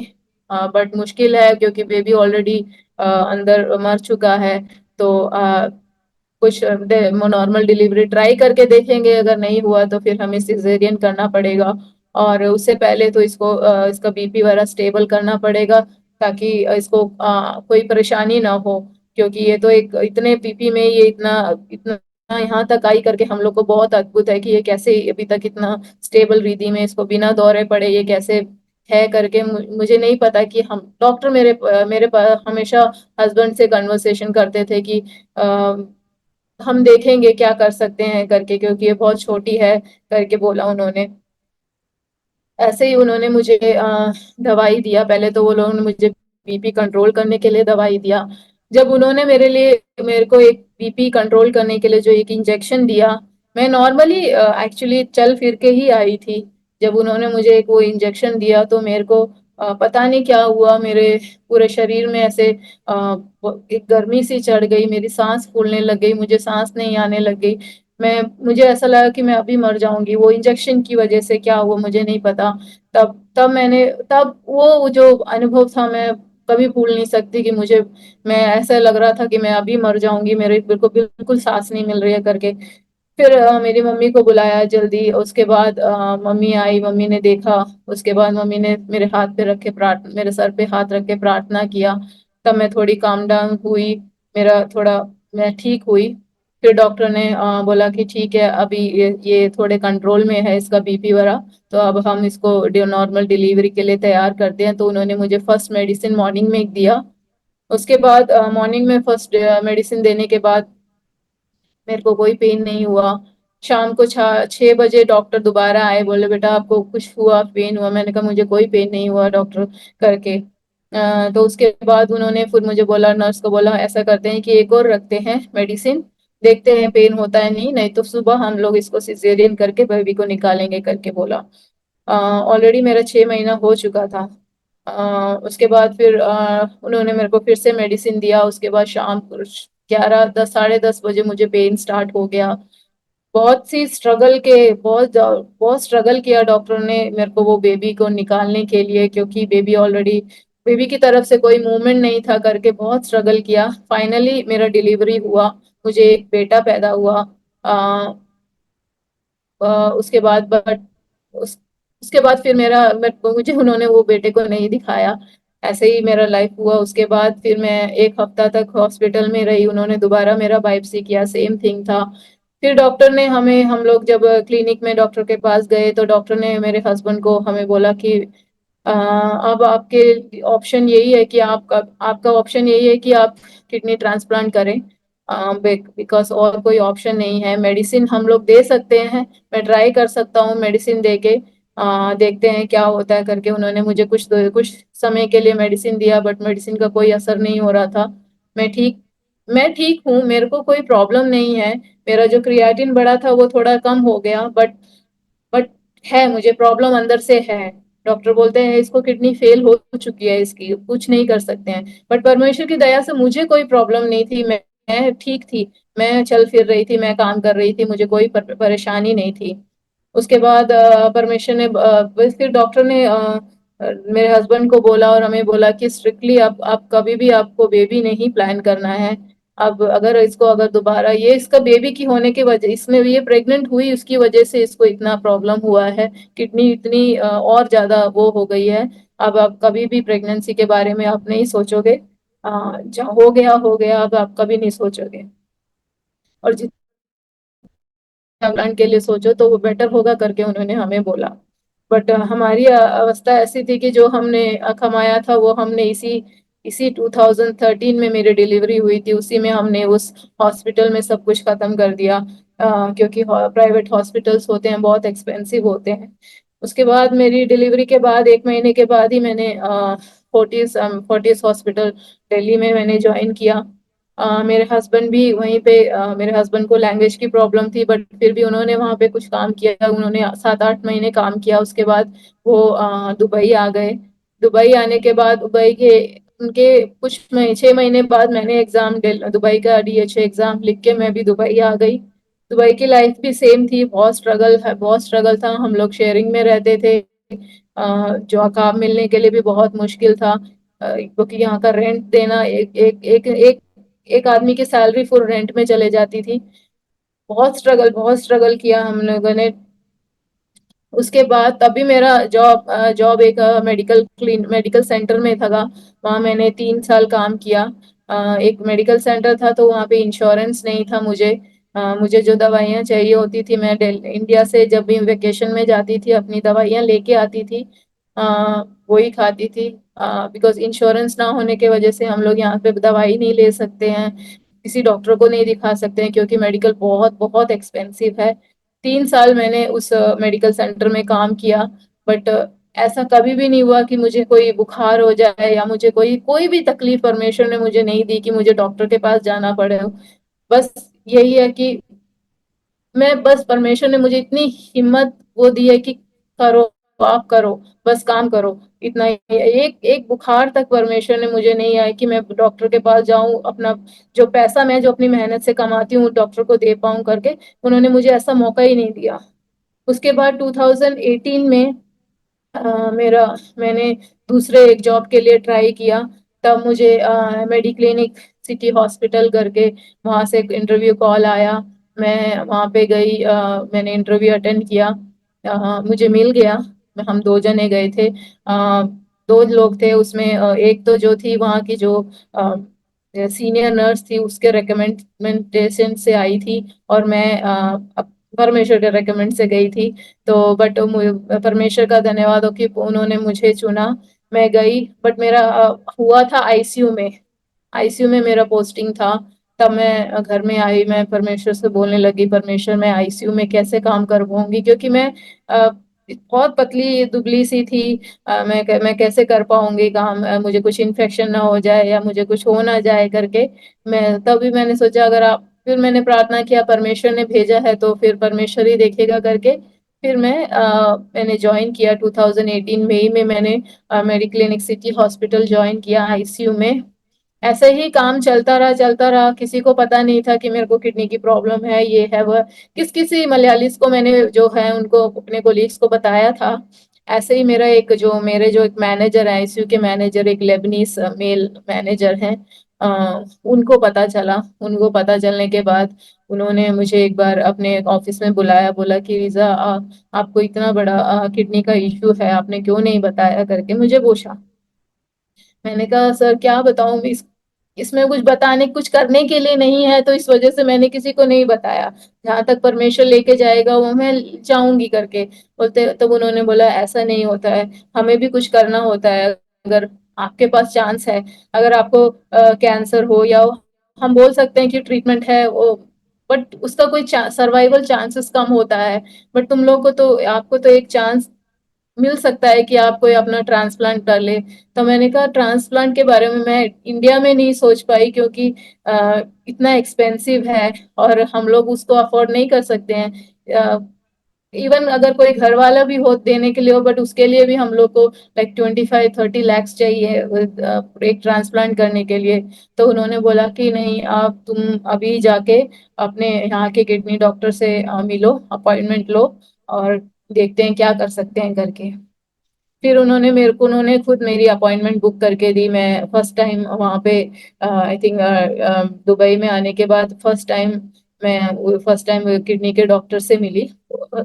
बट मुश्किल है क्योंकि बेबी ऑलरेडी अंदर मर चुका है। तो कुछ नॉर्मल डिलीवरी ट्राई करके देखेंगे, अगर नहीं हुआ तो फिर हमें सिजेरियन करना पड़ेगा। और उससे पहले तो इसका बीपी वगैरह स्टेबल करना पड़ेगा ताकि इसको कोई परेशानी ना हो, क्योंकि ये तो एक इतने बीपी में ये इतना इतना यहाँ तक आई करके हम लोग को बहुत अद्भुत है कि ये कैसे अभी तक इतना स्टेबल रीति में इसको बिना दौरे पड़े ये कैसे है करके। मुझे नहीं पता कि हम डॉक्टर मेरे हमेशा हस्बैंड से कन्वर्सेशन करते थे कि हम देखेंगे क्या कर सकते हैं करके, क्योंकि ये बहुत छोटी है करके बोला उन्होंने। ऐसे ही उन्होंने मुझे दवाई दिया। पहले तो वो लोगों ने मुझे बीपी कंट्रोल करने के लिए दवाई दिया। जब उन्होंने मेरे को एक बीपी कंट्रोल करने के लिए जो एक इंजेक्शन दिया, मैं नॉर्मली एक्चुअली चल फिर के ही आई थी। जब उन्होंने मुझे एक वो इंजेक्शन दिया तो मेरे को पता नहीं क्या हुआ, मेरे पूरे शरीर में ऐसे एक गर्मी सी चढ़ गई, मेरी सांस फूलने लग गई, मुझे सांस नहीं आने लग गई। मुझे ऐसा लगा कि मैं अभी मर जाऊंगी, वो इंजेक्शन की वजह से क्या हुआ मुझे नहीं पता। तब वो जो अनुभव था मैं कभी भूल नहीं सकती कि मैं ऐसा लग रहा था कि मैं अभी मर जाऊंगी, मेरे को बिल्कुल सांस नहीं मिल रही है करके। फिर मेरी मम्मी को बुलाया जल्दी। उसके बाद मम्मी आई, मम्मी ने देखा। उसके बाद मम्मी ने मेरे सर पे हाथ रख के प्रार्थना किया। तब मैं थोड़ी काम डाउन हुई, मेरा थोड़ा मैं ठीक हुई। फिर डॉक्टर ने बोला कि ठीक है अभी ये थोड़े कंट्रोल में है इसका बीपी वगैरह, तो अब हम इसको नॉर्मल डिलीवरी के लिए तैयार करते हैं। तो उन्होंने मुझे फर्स्ट मेडिसिन मॉर्निंग में दिया। उसके बाद मॉर्निंग में फर्स्ट मेडिसिन देने के बाद मेरे को कोई पेन नहीं हुआ। शाम को 6 बजे डॉक्टर दोबारा आए, बोले बेटा आपको कुछ हुआ, पेन हुआ? मैंने कहा मुझे कोई पेन नहीं हुआ डॉक्टर करके। तो उसके बाद उन्होंने फिर मुझे बोला, नर्स को बोला ऐसा करते हैं कि एक और रखते हैं मेडिसिन, देखते हैं पेन होता है नहीं तो सुबह हम लोग इसको सिजेरियन करके बेबी को निकालेंगे करके बोला। ऑलरेडी मेरा 6 महीना हो चुका था। उसके बाद फिर उन्होंने मेरे को फिर से मेडिसिन दिया। उसके बाद शाम को 11, 10, साढ़े 10 बजे मुझे पेन स्टार्ट हो गया। बहुत सी स्ट्रगल के बहुत स्ट्रगल किया डॉक्टर ने मेरे को वो बेबी को निकालने के लिए, क्योंकि बेबी ऑलरेडी, बेबी की तरफ से कोई मूवमेंट नहीं था करके बहुत स्ट्रगल किया। फाइनली मेरा डिलीवरी हुआ, मुझे एक बेटा पैदा हुआ। आ, उसके बाद बट उस, उसके बाद फिर मुझे उन्होंने वो बेटे को नहीं दिखाया। ऐसे ही मेरा लाइफ हुआ। उसके बाद फिर मैं एक हफ्ता तक हॉस्पिटल में रही, उन्होंने दोबारा मेरा बायोप्सी किया, सेम थिंग था। फिर डॉक्टर ने हम लोग जब क्लिनिक में डॉक्टर के पास गए तो डॉक्टर ने मेरे हस्बैंड को हमें बोला कि अब आपके ऑप्शन यही है कि आपका ऑप्शन यही है कि आप किडनी ट्रांसप्लांट करें, बिकॉज और कोई ऑप्शन नहीं है। मेडिसिन हम लोग दे सकते हैं, मैं ट्राई कर सकता हूँ मेडिसिन दे के, देखते हैं क्या होता है करके। उन्होंने मुझे कुछ समय के लिए मेडिसिन दिया, बट मेडिसिन का कोई असर नहीं हो रहा था। मैं ठीक मैं ठीक हूँ, मेरे को कोई प्रॉब्लम नहीं है। मेरा जो क्रिएटिन बढ़ा था वो थोड़ा कम हो गया, बट है, मुझे प्रॉब्लम अंदर से है। डॉक्टर बोलते हैं इसको किडनी फेल हो चुकी है, इसकी कुछ नहीं कर सकते हैं। बट परमेश्वर की दया से मुझे कोई प्रॉब्लम नहीं थी, मैं ठीक थी। मैं चल फिर रही थी, मैं काम कर रही थी, मुझे कोई परेशानी नहीं थी। उसके बाद परमेश्वर ने बस फिर डॉक्टर ने मेरे हस्बैंड को बोला और हमें बोला कि स्ट्रिक्टली आप कभी भी आपको बेबी नहीं प्लान करना है। अब अगर दोबारा ये इसका बेबी की होने की वजह, इसमें ये प्रेग्नेंट हुई उसकी वजह से इसको इतना प्रॉब्लम हुआ है, किडनी इतनी और ज्यादा वो हो गई है। अब आप कभी भी प्रेगनेंसी के बारे में आप नहीं सोचोगे, हो गया, अब आप कभी नहीं सोचोगे। और प्लान के लिए सोचो तो वो बेटर होगा करके उन्होंने हमें बोला। बट हमारी अवस्था ऐसी थी कि जो हमने कमाया था वो हमने इसी इसी 2013 में मेरी डिलीवरी हुई थी, उसी में हमने उस हॉस्पिटल में सब कुछ खत्म कर दिया। क्योंकि प्राइवेट हॉस्पिटल्स होते हैं बहुत एक्सपेंसिव होते हैं। उसके बाद मेरी डिलीवरी के बाद 1 महीने के बाद ही मैंने फोर्टिस हॉस्पिटल दिल्ली में मैंने ज्वाइन किया। मेरे हस्बैंड भी वहीं पे, मेरे हस्बैंड को लैंग्वेज की प्रॉब्लम थी, बट फिर भी उन्होंने वहाँ पे कुछ काम किया, उन्होंने 7-8 महीने काम किया। उसके बाद वो दुबई आ गए। दुबई आने के बाद दुबई के उनके कुछ 6 महीने बाद मैंने दुबई का DHA एग्जाम लिख के मैं भी दुबई आ गई। दुबई की लाइफ भी सेम थी, बहुत स्ट्रगल था। हम लोग शेयरिंग में रहते थे। जो काम मिलने के लिए भी बहुत मुश्किल था, क्योंकि यहाँ का रेंट देना एक आदमी की सैलरी फुल रेंट में चले जाती थी। बहुत स्ट्रगल किया हम लोगों ने। उसके बाद तभी मेरा जॉब एक मेडिकल सेंटर में था। वहाँ मैंने 3 साल काम किया। एक मेडिकल सेंटर था तो वहाँ पे इंश्योरेंस नहीं था मुझे। मुझे जो दवाइयाँ चाहिए होती थी, मैं इंडिया से जब भी वेकेशन में जाती थी अपनी दवाइयाँ लेके आती थी, वही खाती थी। बिकॉज इंश्योरेंस ना होने की वजह से हम लोग यहाँ पे दवाई नहीं ले सकते हैं, किसी डॉक्टर को नहीं दिखा सकते हैं, क्योंकि मेडिकल बहुत बहुत एक्सपेंसिव है। 3 साल मैंने उस मेडिकल सेंटर में काम किया। बट ऐसा कभी भी नहीं हुआ कि मुझे कोई बुखार हो जाए या मुझे कोई कोई भी तकलीफ परमेश्वर ने मुझे नहीं दी कि मुझे डॉक्टर के पास जाना पड़े। बस यही है कि मैं बस परमेश्वर ने मुझे इतनी हिम्मत वो दी है कि करो, आप करो, बस काम करो, इतना ही। एक एक बुखार तक परमेश्वर ने मुझे नहीं आया कि मैं डॉक्टर के पास जाऊं, अपना जो पैसा मैं जो अपनी मेहनत से कमाती हूँ डॉक्टर को दे पाऊं करके, उन्होंने मुझे ऐसा मौका ही नहीं दिया। उसके बाद 2018 में मेरा मैंने दूसरे एक जॉब के लिए ट्राई किया। तब मुझे मेडी क्लिनिक सिटी हॉस्पिटल करके वहां से एक इंटरव्यू कॉल आया। मैं वहां पे गई, मैंने इंटरव्यू अटेंड किया, मुझे मिल गया। हम 2 जने गए थे, 2 लोग थे उसमें। एक तो जो थी वहाँ की जो सीनियर नर्स थी, उसके रिकमेंडेशन से आई थी, और मैं परमेश्वर के रिकमेंड से गई थी। तो बट परमेश्वर का धन्यवाद हो कि उन्होंने मुझे चुना। मैं गई, बट मेरा हुआ था आईसीयू में। आईसीयू में मेरा पोस्टिंग था। तब मैं घर में आई, मैं परमेश्वर से बोलने लगी, परमेश्वर मैं आईसीयू में कैसे काम कर पाऊंगी, क्योंकि मैं बहुत पतली दुबली सी थी। मैं कैसे कर पाऊंगी काम, मुझे कुछ इन्फेक्शन ना हो जाए या मुझे कुछ हो ना जाए करके। मैं तभी मैंने सोचा, अगर आप, फिर मैंने प्रार्थना किया, परमेश्वर ने भेजा है तो फिर परमेश्वर ही देखेगा करके। फिर मैंने ज्वाइन किया 2018 मई में, मैंने मेडी क्लिनिक सिटी हॉस्पिटल ज्वाइन किया आईसीयू में। ऐसे ही काम चलता रहा, किसी को पता नहीं था कि मेरे को किडनी की प्रॉब्लम है, ये है वह। किसी मलयालीस को मैंने, जो है उनको, अपने कोलीग्स को बताया था। ऐसे ही मेरे जो एक मैनेजर है, आईसीयू के मैनेजर, एक लेबनीज मेल मैनेजर हैं, उनको पता चला। उनको पता चलने के बाद उन्होंने मुझे एक बार अपने ऑफिस में बुलाया, बोला कि रीजा, आपको इतना बड़ा किडनी का इश्यू है, आपने क्यों नहीं बताया करके मुझे पूछा। मैंने कहा, सर क्या बताऊं, इसमें कुछ बताने, कुछ करने के लिए नहीं है, तो इस वजह से मैंने किसी को नहीं बताया। जहां तक परमेश्वर लेके जाएगा वो मैं जाऊंगी करके बोलते। तब उन्होंने बोला, ऐसा नहीं होता है, हमें भी कुछ करना होता है। अगर आपके पास चांस है, अगर आपको कैंसर हो, या हम बोल सकते हैं कि ट्रीटमेंट है वो, बट उसका कोई सर्वाइवल चांसेस कम होता है। बट तुम लोग को तो, आपको तो एक चांस मिल सकता है कि आप कोई अपना ट्रांसप्लांट कर ले। तो मैंने कहा, ट्रांसप्लांट के बारे में मैं इंडिया में नहीं सोच पाई, क्योंकि इतना एक्सपेंसिव है और हम लोग उसको अफोर्ड नहीं कर सकते हैं। इवन अगर कोई घर वाला भी हो देने के लिए हो, बट उसके लिए भी हम लोग को लाइक 25-30 लाख चाहिए एक ट्रांसप्लांट करने के लिए। तो उन्होंने बोला कि नहीं, आप तुम अभी जाके अपने यहाँ के किडनी डॉक्टर से मिलो, अपॉइंटमेंट लो, और देखते हैं क्या कर सकते हैं करके। फिर उन्होंने खुद मेरी अपॉइंटमेंट बुक करके दी। मैं फर्स्ट टाइम वहाँ पे, आई थिंक दुबई में आने के बाद फर्स्ट टाइम किडनी के डॉक्टर से मिली।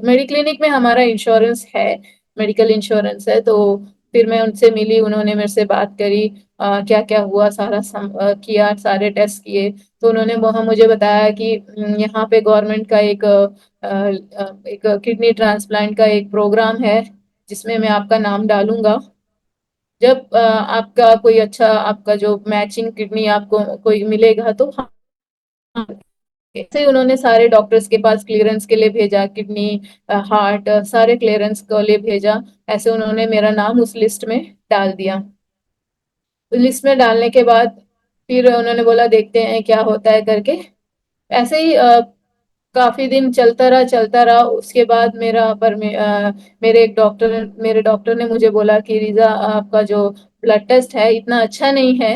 मेडी क्लिनिक में हमारा इंश्योरेंस है, मेडिकल इंश्योरेंस है। तो फिर मैं उनसे मिली, उन्होंने मेरे से बात करी, क्या क्या हुआ, किया, सारे टेस्ट किए। तो उन्होंने वहाँ मुझे बताया कि यहाँ पे गवर्नमेंट का एक किडनी ट्रांसप्लांट का एक प्रोग्राम है, जिसमें मैं आपका नाम डालूंगा। जब आपका कोई अच्छा, आपका जो मैचिंग किडनी आपको कोई मिलेगा तो हाँ। ऐसे ही उन्होंने सारे डॉक्टर्स के पास क्लियरेंस के लिए भेजा, किडनी, हार्ट, सारे क्लियरेंस के लिए भेजा। ऐसे उन्होंने मेरा नाम उस लिस्ट में डाल दिया। लिस्ट में डालने के बाद फिर उन्होंने बोला, देखते हैं क्या होता है करके। ऐसे ही काफी दिन चलता रहा। उसके बाद मेरे डॉक्टर ने मुझे बोला कि रीजा, आपका जो ब्लड टेस्ट है इतना अच्छा नहीं है,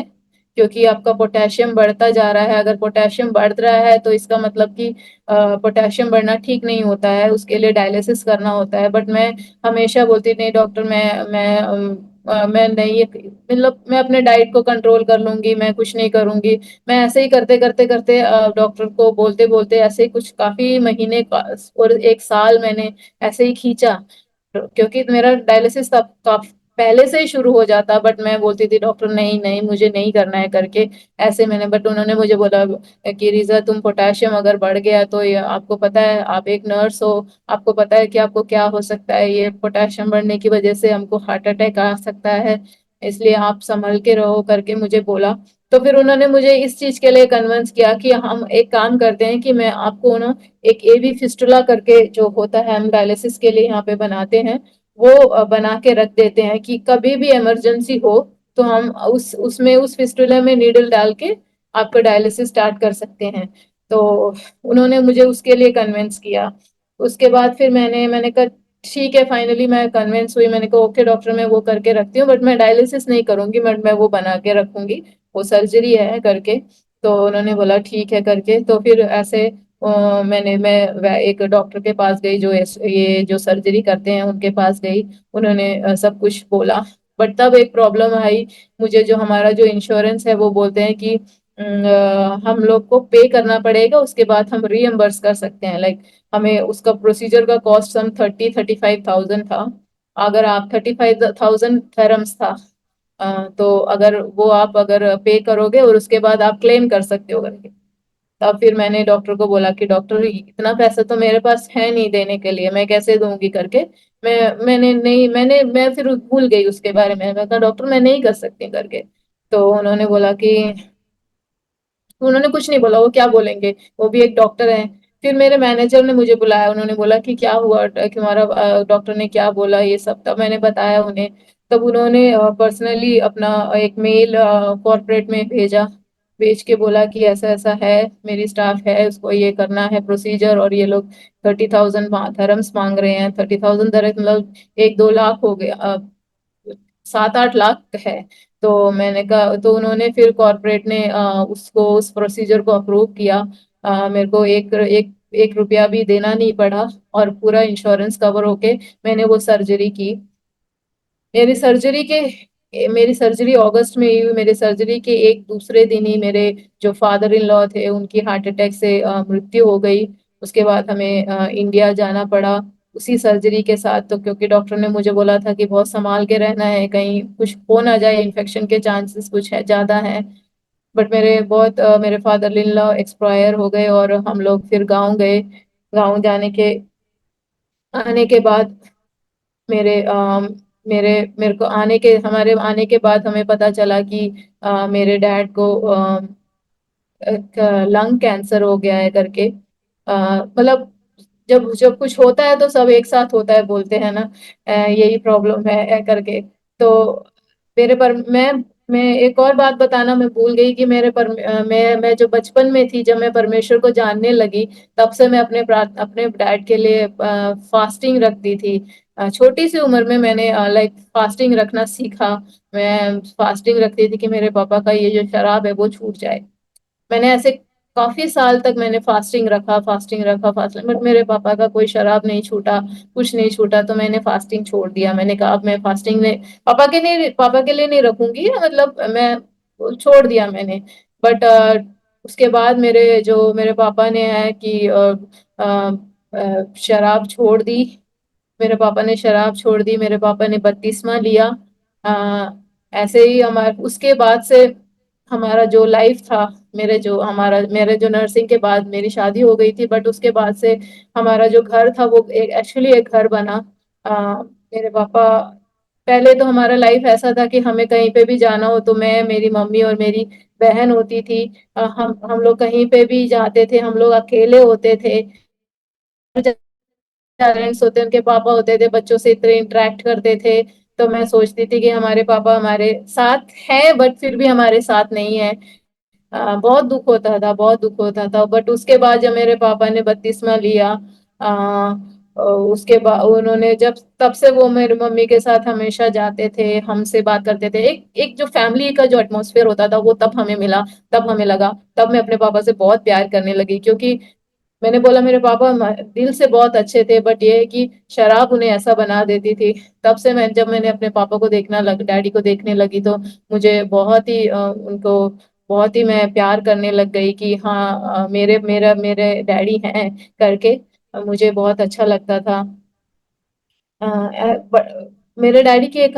क्योंकि आपका पोटेशियम बढ़ता जा रहा है। अगर पोटेशियम बढ़ रहा है तो इसका मतलब कि पोटेशियम बढ़ना ठीक नहीं होता है, उसके लिए डायलिसिस करना होता है। बट मैं हमेशा बोलती, नहीं डॉक्टर, मैं नहीं, मतलब मैं अपने डाइट को कंट्रोल कर लूंगी, मैं कुछ नहीं करूंगी। मैं ऐसे ही करते करते करते डॉक्टर को बोलते बोलते ऐसे ही कुछ काफी महीने और एक साल मैंने ऐसे ही खींचा, क्योंकि मेरा डायलिसिस तब पहले से ही शुरू हो जाता। बट मैं बोलती थी, डॉक्टर नहीं नहीं, मुझे नहीं करना है करके। ऐसे मैंने, बट उन्होंने मुझे बोला कि रीजा, तुम पोटेशियम अगर बढ़ गया तो ये आपको पता है, आप एक नर्स हो, आपको पता है कि आपको क्या हो सकता है, ये पोटेशियम बढ़ने की वजह से हमको हार्ट अटैक आ सकता है, इसलिए आप संभल के रहो करके मुझे बोला। तो फिर उन्होंने मुझे इस चीज के लिए कन्विंस किया कि हम एक काम करते हैं कि मैं आपको ना एक एवी फिस्टुला करके जो होता है, हम डायलिसिस के लिए यहाँ पे बनाते हैं, वो बना के रख देते हैं कि कभी भी इमरजेंसी हो तो हम उस फिस्टुला में नीडल डाल के आपका डायलिसिस स्टार्ट कर सकते हैं। तो उन्होंने मुझे उसके लिए कन्विंस किया। उसके बाद फिर मैंने कहा, ठीक है, फाइनली मैं कन्विंस हुई। मैंने कहा, ओके डॉक्टर, मैं वो करके रखती हूँ, बट मैं डायलिसिस नहीं करूंगी, बट मैं वो बना के रखूंगी, वो सर्जरी है करके। तो उन्होंने बोला ठीक है करके। तो फिर ऐसे एक डॉक्टर के पास गई, जो ये जो सर्जरी करते हैं उनके पास गई। उन्होंने सब कुछ बोला। बट तब एक प्रॉब्लम आई मुझे, जो हमारा जो इंश्योरेंस है वो बोलते हैं कि हम लोग को पे करना पड़ेगा, उसके बाद हम रीएम्बर्स कर सकते हैं। लाइक हमें उसका प्रोसीजर का कॉस्ट सम 35,000 था। अगर आप 35,000 थरम्स था। तो अगर वो आप अगर पे करोगे और उसके बाद आप क्लेम कर सकते हो करके। तब फिर मैंने डॉक्टर को बोला कि डॉक्टर, इतना पैसा तो मेरे पास है नहीं देने के लिए, मैं कैसे दूंगी करके। मैं फिर भूल गई उसके बारे में। मैं कहा, डॉक्टर मैं नहीं कर सकती करके। तो उन्होंने बोला कि तो उन्होंने कुछ नहीं बोला, वो क्या बोलेंगे, वो भी एक डॉक्टर है। फिर मेरे मैनेजर ने मुझे बुलाया, उन्होंने बोला कि क्या हुआ, तुम्हारा डॉक्टर ने क्या बोला, ये सब। तब मैंने बताया उन्हें। तब उन्होंने पर्सनली अपना एक मेल कॉर्पोरेट में भेजा, भेज के बोला कि ऐसा ऐसा है, मेरी स्टाफ है, उसको ये करना है प्रोसीजर, और ये लोग 30,000 धर्म्स मांग रहे हैं। 30,000 धर्म मतलब 1-2 लाख हो गया, 7-8 लाख है। तो मैंने कहा, तो उन्होंने फिर कॉर्पोरेट ने उसको, उस प्रोसीजर को अप्रूव किया। मेरे को एक रुपया भी देना नहीं पड़ा, और पूरा इंश्योरेंस कवर होके मैंने वो सर्जरी की। मेरी सर्जरी के मेरी सर्जरी अगस्त में हुई। मेरे सर्जरी के एक दूसरे दिन ही मेरे जो फादर इन लॉ थे, उनकी हार्ट अटैक से मृत्यु हो गई। उसके बाद हमें इंडिया जाना पड़ा उसी सर्जरी के साथ। तो क्योंकि डॉक्टर ने मुझे बोला था कि बहुत संभाल के रहना है, कहीं कुछ हो ना जाए, इन्फेक्शन के चांसेस कुछ है, ज्यादा है। बट मेरे फादर इन लॉ एक्सपायर हो गए, और हम लोग फिर गाँव गए। गाँव जाने के आने के बाद मेरे मेरे मेरे को आने के हमारे आने के बाद हमें पता चला कि मेरे डैड को एक लंग कैंसर हो गया है करके। मतलब जब जब कुछ होता है तो सब एक साथ होता है, बोलते हैं ना, यही प्रॉब्लम है करके। तो मेरे पर मैं एक और बात बताना मैं भूल गई कि मैं जो बचपन में थी, जब मैं परमेश्वर को जानने लगी, तब से मैं अपने डैड के लिए फास्टिंग रखती थी। छोटी सी उम्र में मैंने लाइक फास्टिंग रखना सीखा। मैं फास्टिंग रखती थी कि मेरे पापा का ये जो शराब है वो छूट जाए। मैंने ऐसे काफी साल तक मैंने फास्टिंग बट मेरे पापा का कोई शराब नहीं छूटा, कुछ नहीं छूटा। तो मैंने फास्टिंग छोड़ दिया। मैंने कहा अब मैं फास्टिंग ने पापा के लिए नहीं रखूंगी, मतलब मैं छोड़ दिया मैंने। बट उसके बाद मेरे पापा ने है कि शराब छोड़ दी। मेरे पापा ने शराब छोड़ दी, मेरे पापा ने बपतिस्मा लिया। आ, ऐसे ही हमारे उसके बाद से हमारा जो लाइफ था, मेरे जो नर्सिंग के बाद मेरी शादी हो गई थी, बट उसके बाद से हमारा जो घर था वो एक्चुअली एक घर बना। मेरे पापा पहले तो हमारा लाइफ ऐसा था कि हमें कहीं पे भी जाना हो तो मैं, मेरी मम्मी और मेरी बहन होती थी। हम लोग कहीं पे भी जाते थे, हम लोग अकेले होते थे। पेरेंट्स होते उनके पापा होते थे, बच्चों से इतने इंटरेक्ट करते थे। तो मैं सोचती थी कि हमारे पापा हमारे साथ हैं बट फिर भी हमारे साथ नहीं है। बहुत दुख होता था, बहुत दुख होता था। बट उसके बाद जब मेरे पापा ने बपतिस्मा लिया, आ, उसके बाद उन्होंने जब तब से वो मेरी मम्मी के साथ हमेशा जाते थे, हमसे बात करते थे। एक एक जो फैमिली का जो एटमॉस्फेयर होता था वो तब हमें मिला। तब हमें लगा, तब मैं अपने पापा से बहुत प्यार करने लगी। क्योंकि मैंने बोला मेरे पापा दिल से बहुत अच्छे थे, बट ये है कि शराब उन्हें ऐसा बना देती थी। तब से मैंने अपने पापा को डैडी को देखने लगी, तो मुझे उनको बहुत ही मैं प्यार करने लग गई कि हाँ, मेरे डैडी हैं करके। मुझे बहुत अच्छा लगता था। मेरे डैडी की एक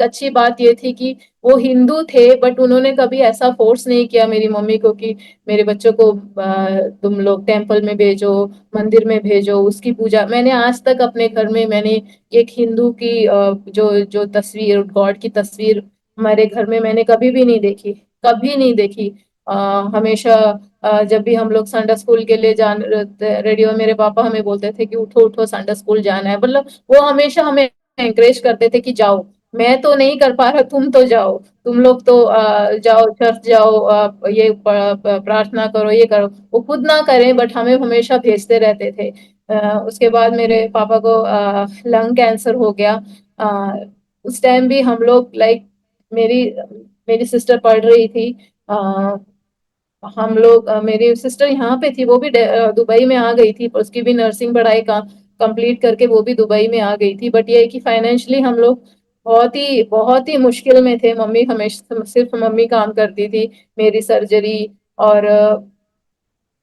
अच्छी बात ये थी कि वो हिंदू थे, बट उन्होंने कभी ऐसा फोर्स नहीं किया मेरी मम्मी को कि मेरे बच्चों को तुम लोग टेम्पल में भेजो, मंदिर में भेजो, उसकी पूजा। मैंने आज तक अपने घर में मैंने एक हिंदू की जो जो तस्वीर, गॉड की तस्वीर हमारे घर में मैंने कभी भी नहीं देखी, कभी नहीं देखी। अ, हमेशा जब भी हम लोग संडे स्कूल के लिए जान रेडियो, मेरे पापा हमें बोलते थे कि उठो उठो संडे स्कूल जाना है। मतलब वो हमेशा हमें एंकरेज करते थे कि जाओ, मैं तो नहीं कर पा रहा, तुम तो जाओ, तुम लोग तो जाओ चर्च जाओ, प्रार्थना करो, ये करो। वो खुद ना करें बट हमें हमेशा भेजते रहते थे। उसके बाद मेरे पापा को लंग कैंसर हो गया। अ, उस टाइम भी हम लोग लाइक मेरी मेरी सिस्टर पढ़ रही थी। मेरी सिस्टर यहाँ पे थी, वो भी दुबई में आ गई थी, पर उसकी भी नर्सिंग पढ़ाई का कंप्लीट करके वो भी दुबई में आ गई थी। बट ये है कि फाइनेंशियली हम लोग बहुत ही मुश्किल में थे। मम्मी हमेशा सिर्फ मम्मी काम करती थी। मेरी सर्जरी और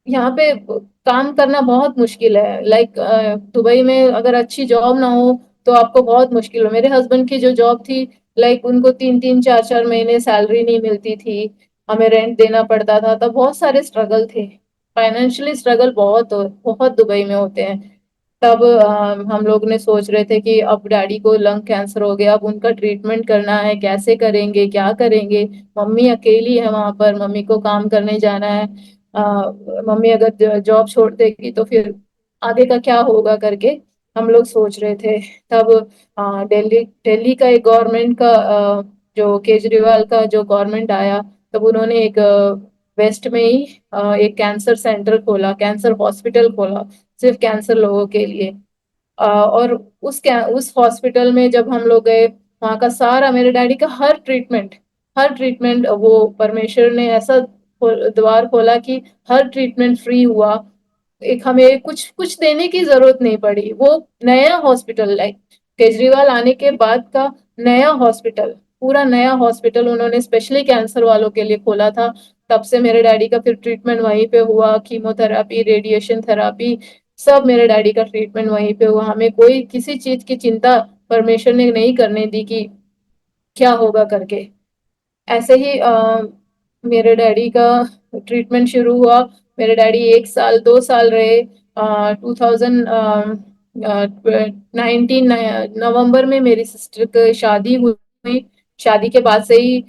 यहाँ पे काम करना बहुत मुश्किल है। लाइक दुबई में अगर अच्छी जॉब ना हो तो आपको बहुत मुश्किल हो। मेरे हस्बैंड की जो जॉब थी, लाइक उनको 3-3 4-4 महीने सैलरी नहीं मिलती थी, हमें रेंट देना पड़ता था। तब बहुत सारे स्ट्रगल थे, फाइनेंशियली स्ट्रगल बहुत बहुत दुबई में होते हैं। तब हम लोग ने सोच रहे थे कि अब डैडी को लंग कैंसर हो गया, अब उनका ट्रीटमेंट करना है, कैसे करेंगे, क्या करेंगे। मम्मी अकेली है वहां पर, मम्मी को काम करने जाना है। मम्मी अगर जॉब छोड़ देगी तो फिर आगे का क्या होगा करके हम लोग सोच रहे थे। तब दिल्ली दिल्ली का एक गवर्नमेंट का जो केजरीवाल का जो गवर्नमेंट आया, तब उन्होंने एक वेस्ट में ही एक कैंसर सेंटर खोला, कैंसर हॉस्पिटल खोला, सिर्फ कैंसर लोगों के लिए। और उस हॉस्पिटल में जब हम लोग गए, वहाँ का सारा मेरे डैडी का हर ट्रीटमेंट वो परमेश्वर ने ऐसा द्वार खोला कि हर ट्रीटमेंट फ्री हुआ। एक हमें कुछ कुछ देने की जरूरत नहीं पड़ी। वो नया हॉस्पिटल, लाइक केजरीवाल आने के बाद का नया हॉस्पिटल, पूरा नया हॉस्पिटल उन्होंने स्पेशली कैंसर वालों के लिए खोला था। तब से मेरे डैडी का फिर ट्रीटमेंट वहीं पे हुआ, कीमोथेरापी, रेडिएशन थेरापी, सब मेरे डैडी का ट्रीटमेंट वहीं पे हुआ। हमें कोई किसी चीज की चिंता परमेश्वर ने नहीं करने दी कि क्या होगा करके। ऐसे ही मेरे डैडी का ट्रीटमेंट शुरू हुआ। मेरे डैडी 1 साल 2 साल रहे। 2019 नवंबर में मेरी सिस्टर की शादी हुई। शादी के बाद से ही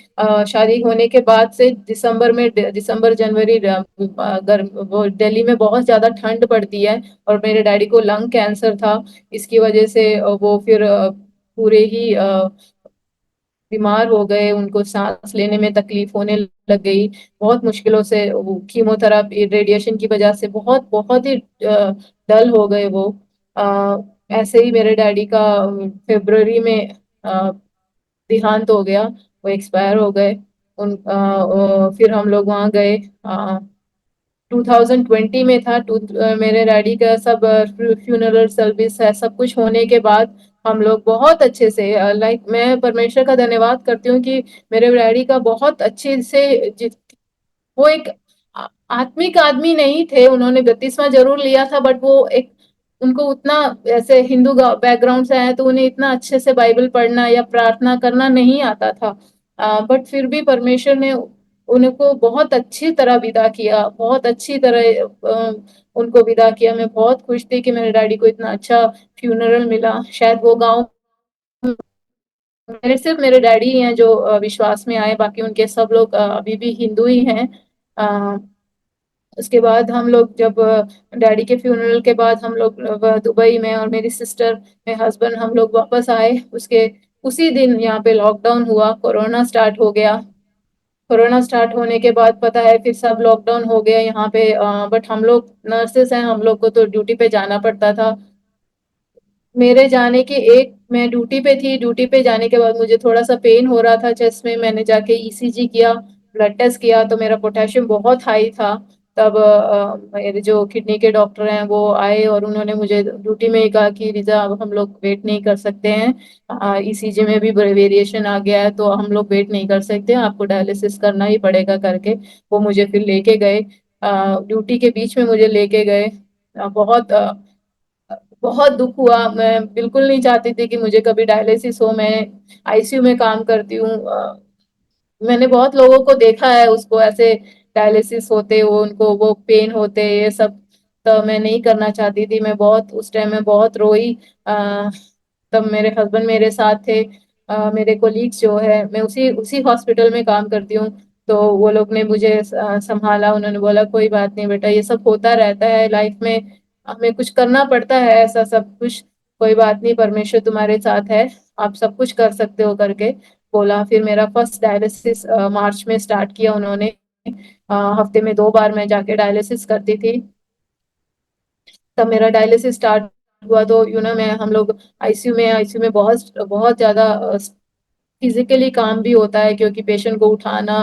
शादी होने के बाद से दिसंबर जनवरी वो दिल्ली में बहुत ज्यादा ठंड पड़ती है, और मेरे डैडी को लंग कैंसर था। इसकी वजह से वो फिर पूरे ही बीमार हो गए, उनको सांस लेने में तकलीफ होने लग गई। बहुत मुश्किलों से वो कीमोथेरापी रेडिएशन की वजह से बहुत बहुत ही डल हो गए वो। अ, ऐसे ही मेरे डैडी का फरवरी में अ, देहांत हो गया, वो एक्सपायर हो गए। फिर हम लोग वहाँ गए। 2020 में था। मेरे डैडी का सब फ्यूनरल सर्विस है, सब कुछ होने के बाद हम लोग बहुत अच्छे से, लाइक मैं परमेश्वर का धन्यवाद करती हूँ कि मेरे डैडी का बहुत अच्छे से वो एक आत्मिक आदमी नहीं थे। उन्होंने बपतिस्मा जरूर लिया था, बट वो एक उनको उतना, ऐसे हिंदू बैकग्राउंड से आए तो उन्हें इतना अच्छे से बाइबल पढ़ना या प्रार्थना करना नहीं आता था। बट फिर भी परमेश्वर ने उनको बहुत अच्छी तरह विदा किया, बहुत अच्छी तरह उनको विदा किया। मैं बहुत खुश थी कि मेरे डैडी को इतना अच्छा फ्यूनरल मिला। शायद वो गांव, मेरे सिर्फ मेरे डैडी ही हैं जो विश्वास में आए, बाकी उनके सब लोग अभी भी हिंदू ही हैं। अ, उसके बाद हम लोग जब डैडी के फ्यूनरल के बाद हम लोग दुबई में, और मेरी सिस्टर, मेरे हस्बैंड, हम लोग वापस आए। उसके उसी दिन यहाँ पे लॉकडाउन हुआ, कोरोना स्टार्ट हो गया। कोरोना स्टार्ट होने के बाद पता है फिर सब लॉकडाउन हो गया यहाँ पे। बट हम लोग नर्सेस हैं, हम लोग को तो ड्यूटी पे जाना पड़ता था। मेरे जाने के मैं ड्यूटी पे थी, ड्यूटी पे जाने के बाद मुझे थोड़ा सा पेन हो रहा था चेस्ट में। मैंने जाके ईसीजी किया, ब्लड टेस्ट किया, तो मेरा पोटेशियम बहुत हाई था। तब मेरे जो किडनी के डॉक्टर हैं वो आए, और उन्होंने मुझे ड्यूटी में ही कहा कि रिजा अब हम लोग वेट नहीं कर सकते हैं, ईसीजी में भी वेरिएशन आ गया है, तो हम लोग वेट नहीं कर सकते, आपको डायलिसिस करना ही पड़ेगा करके। वो मुझे फिर लेके गए, ड्यूटी के बीच में मुझे लेके गए। बहुत दुख हुआ। मैं बिल्कुल नहीं चाहती थी कि मुझे कभी डायलिसिस हो। मैं आईसीयू में काम करती हूँ। मैंने बहुत लोगों को देखा है उसको ऐसे डायलिसिस होते, वो उनको वो पेन होते ये सब। तो मैं नहीं करना चाहती थी। मैं बहुत उस टाइम में बहुत रोई। अ, तब मेरे हस्बैंड मेरे साथ थे। मेरे कोलीग्स जो है, मैं उसी उसी हॉस्पिटल में काम करती हूँ, तो वो लोग ने मुझे संभाला। उन्होंने बोला कोई बात नहीं बेटा, ये सब होता रहता है लाइफ में, हमें कुछ करना पड़ता है ऐसा सब कुछ। कोई बात नहीं, परमेश्वर तुम्हारे साथ है, आप सब कुछ कर सकते हो करके बोला। फिर मेरा फर्स्ट डायलिसिस मार्च में स्टार्ट किया उन्होंने। हफ्ते में 2 बार मैं जाके डायलिसिस करती थी। तब मेरा डायलिसिस स्टार्ट हुआ, तो मैं हम लोग आईसीयू में बहुत बहुत ज्यादा फिजिकली काम भी होता है, क्योंकि पेशेंट को उठाना,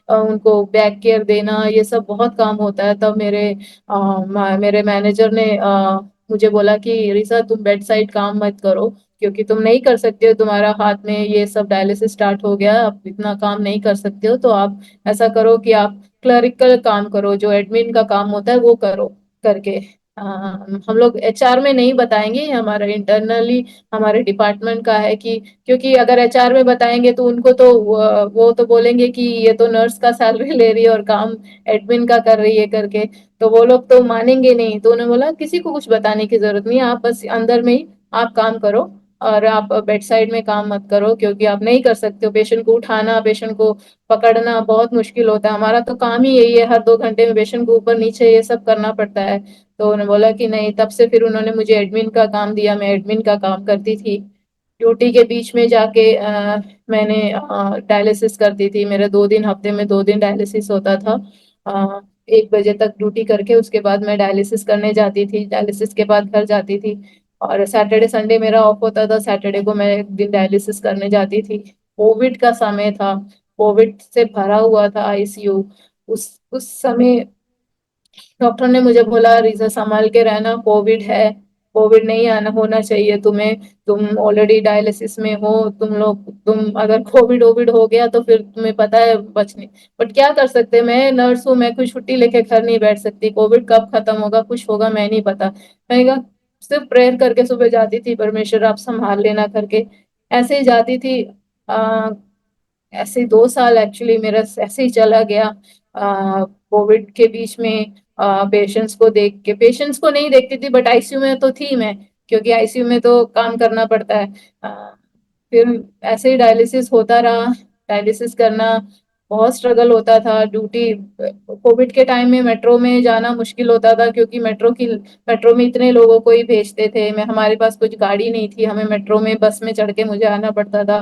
उनको बैक केयर देना, ये सब बहुत काम होता है। तब मेरे मैनेजर ने मुझे बोला कि रिसा तुम बेड साइड काम मत करो, क्योंकि तुम नहीं कर सकते हो, तुम्हारा हाथ में ये सब डायलिसिस स्टार्ट हो गया, आप इतना काम नहीं कर सकते हो, तो आप ऐसा करो कि आप क्लरिकल काम करो, जो एडमिन का काम होता है वो करो करके। हम लोग एचआर में नहीं बताएंगे, हमारा इंटरनली हमारे डिपार्टमेंट का है कि, क्योंकि अगर एचआर में बताएंगे तो उनको तो वो तो बोलेंगे कि ये तो नर्स का सैलरी ले रही है और काम एडमिन का कर रही है करके, तो वो लोग तो मानेंगे नहीं। तो उन्होंने बोला किसी को कुछ बताने की जरूरत नहीं है, आप बस अंदर में ही आप काम करो और आप बेड साइड में काम मत करो, क्योंकि आप नहीं कर सकते हो। पेशेंट को उठाना, पेशेंट को पकड़ना बहुत मुश्किल होता है, हमारा तो काम ही यही है, हर 2 घंटे में पेशेंट को ऊपर नीचे ये सब करना पड़ता है। तो उन्होंने बोला कि नहीं, तब से फिर उन्होंने मुझे एडमिन का काम दिया, मैं एडमिन का काम करती थी। ड्यूटी के बीच में जाके मैंने डायलिसिस करती थी, मेरे 2 दिन, हफ्ते में 2 दिन डायलिसिस होता था। 1 बजे तक ड्यूटी करके उसके बाद मैं डायलिसिस करने जाती थी, डायलिसिस के बाद घर जाती थी। और सैटरडे संडे मेरा ऑफ होता था, सैटरडे को मैं एक दिन डायलिसिस करने जाती थी। कोविड का समय था, कोविड से भरा हुआ था आईसीयू। उस समय डॉक्टर ने मुझे बोला, रिजा संभाल के रहना, कोविड है, कोविड नहीं आना होना चाहिए तुम्हें, तुम ऑलरेडी डायलिसिस में हो, तुम अगर कोविड ओविड हो गया तो फिर तुम्हें पता है बचने। बट क्या कर सकते हैं, मैं नर्स हूँ, मैं कोई छुट्टी लेके घर नहीं बैठ सकती, कोविड कब खत्म होगा कुछ होगा मैं नहीं पता। मैंने कहा सिर्फ प्रेयर करके सुबह जाती थी, परमेश्वर आप संभाल लेना करके, ऐसे ही जाती थी। आ, ऐसे 2 साल एक्चुअली मेरा ऐसे ही चला गया। कोविड के बीच में पेशेंट्स को देख के, पेशेंट्स को नहीं देखती थी बट आईसीयू में तो थी मैं, क्योंकि आईसीयू में तो काम करना पड़ता है। फिर ऐसे ही डायलिसिस होता रहा, डायलिसिस करना बहुत स्ट्रगल होता था। ड्यूटी कोविड के टाइम में मेट्रो में जाना मुश्किल होता था, क्योंकि मेट्रो में इतने लोगों को ही भेजते थे, मैं हमारे पास कुछ गाड़ी नहीं थी, हमें मेट्रो में बस में चढ़ के मुझे आना पड़ता था।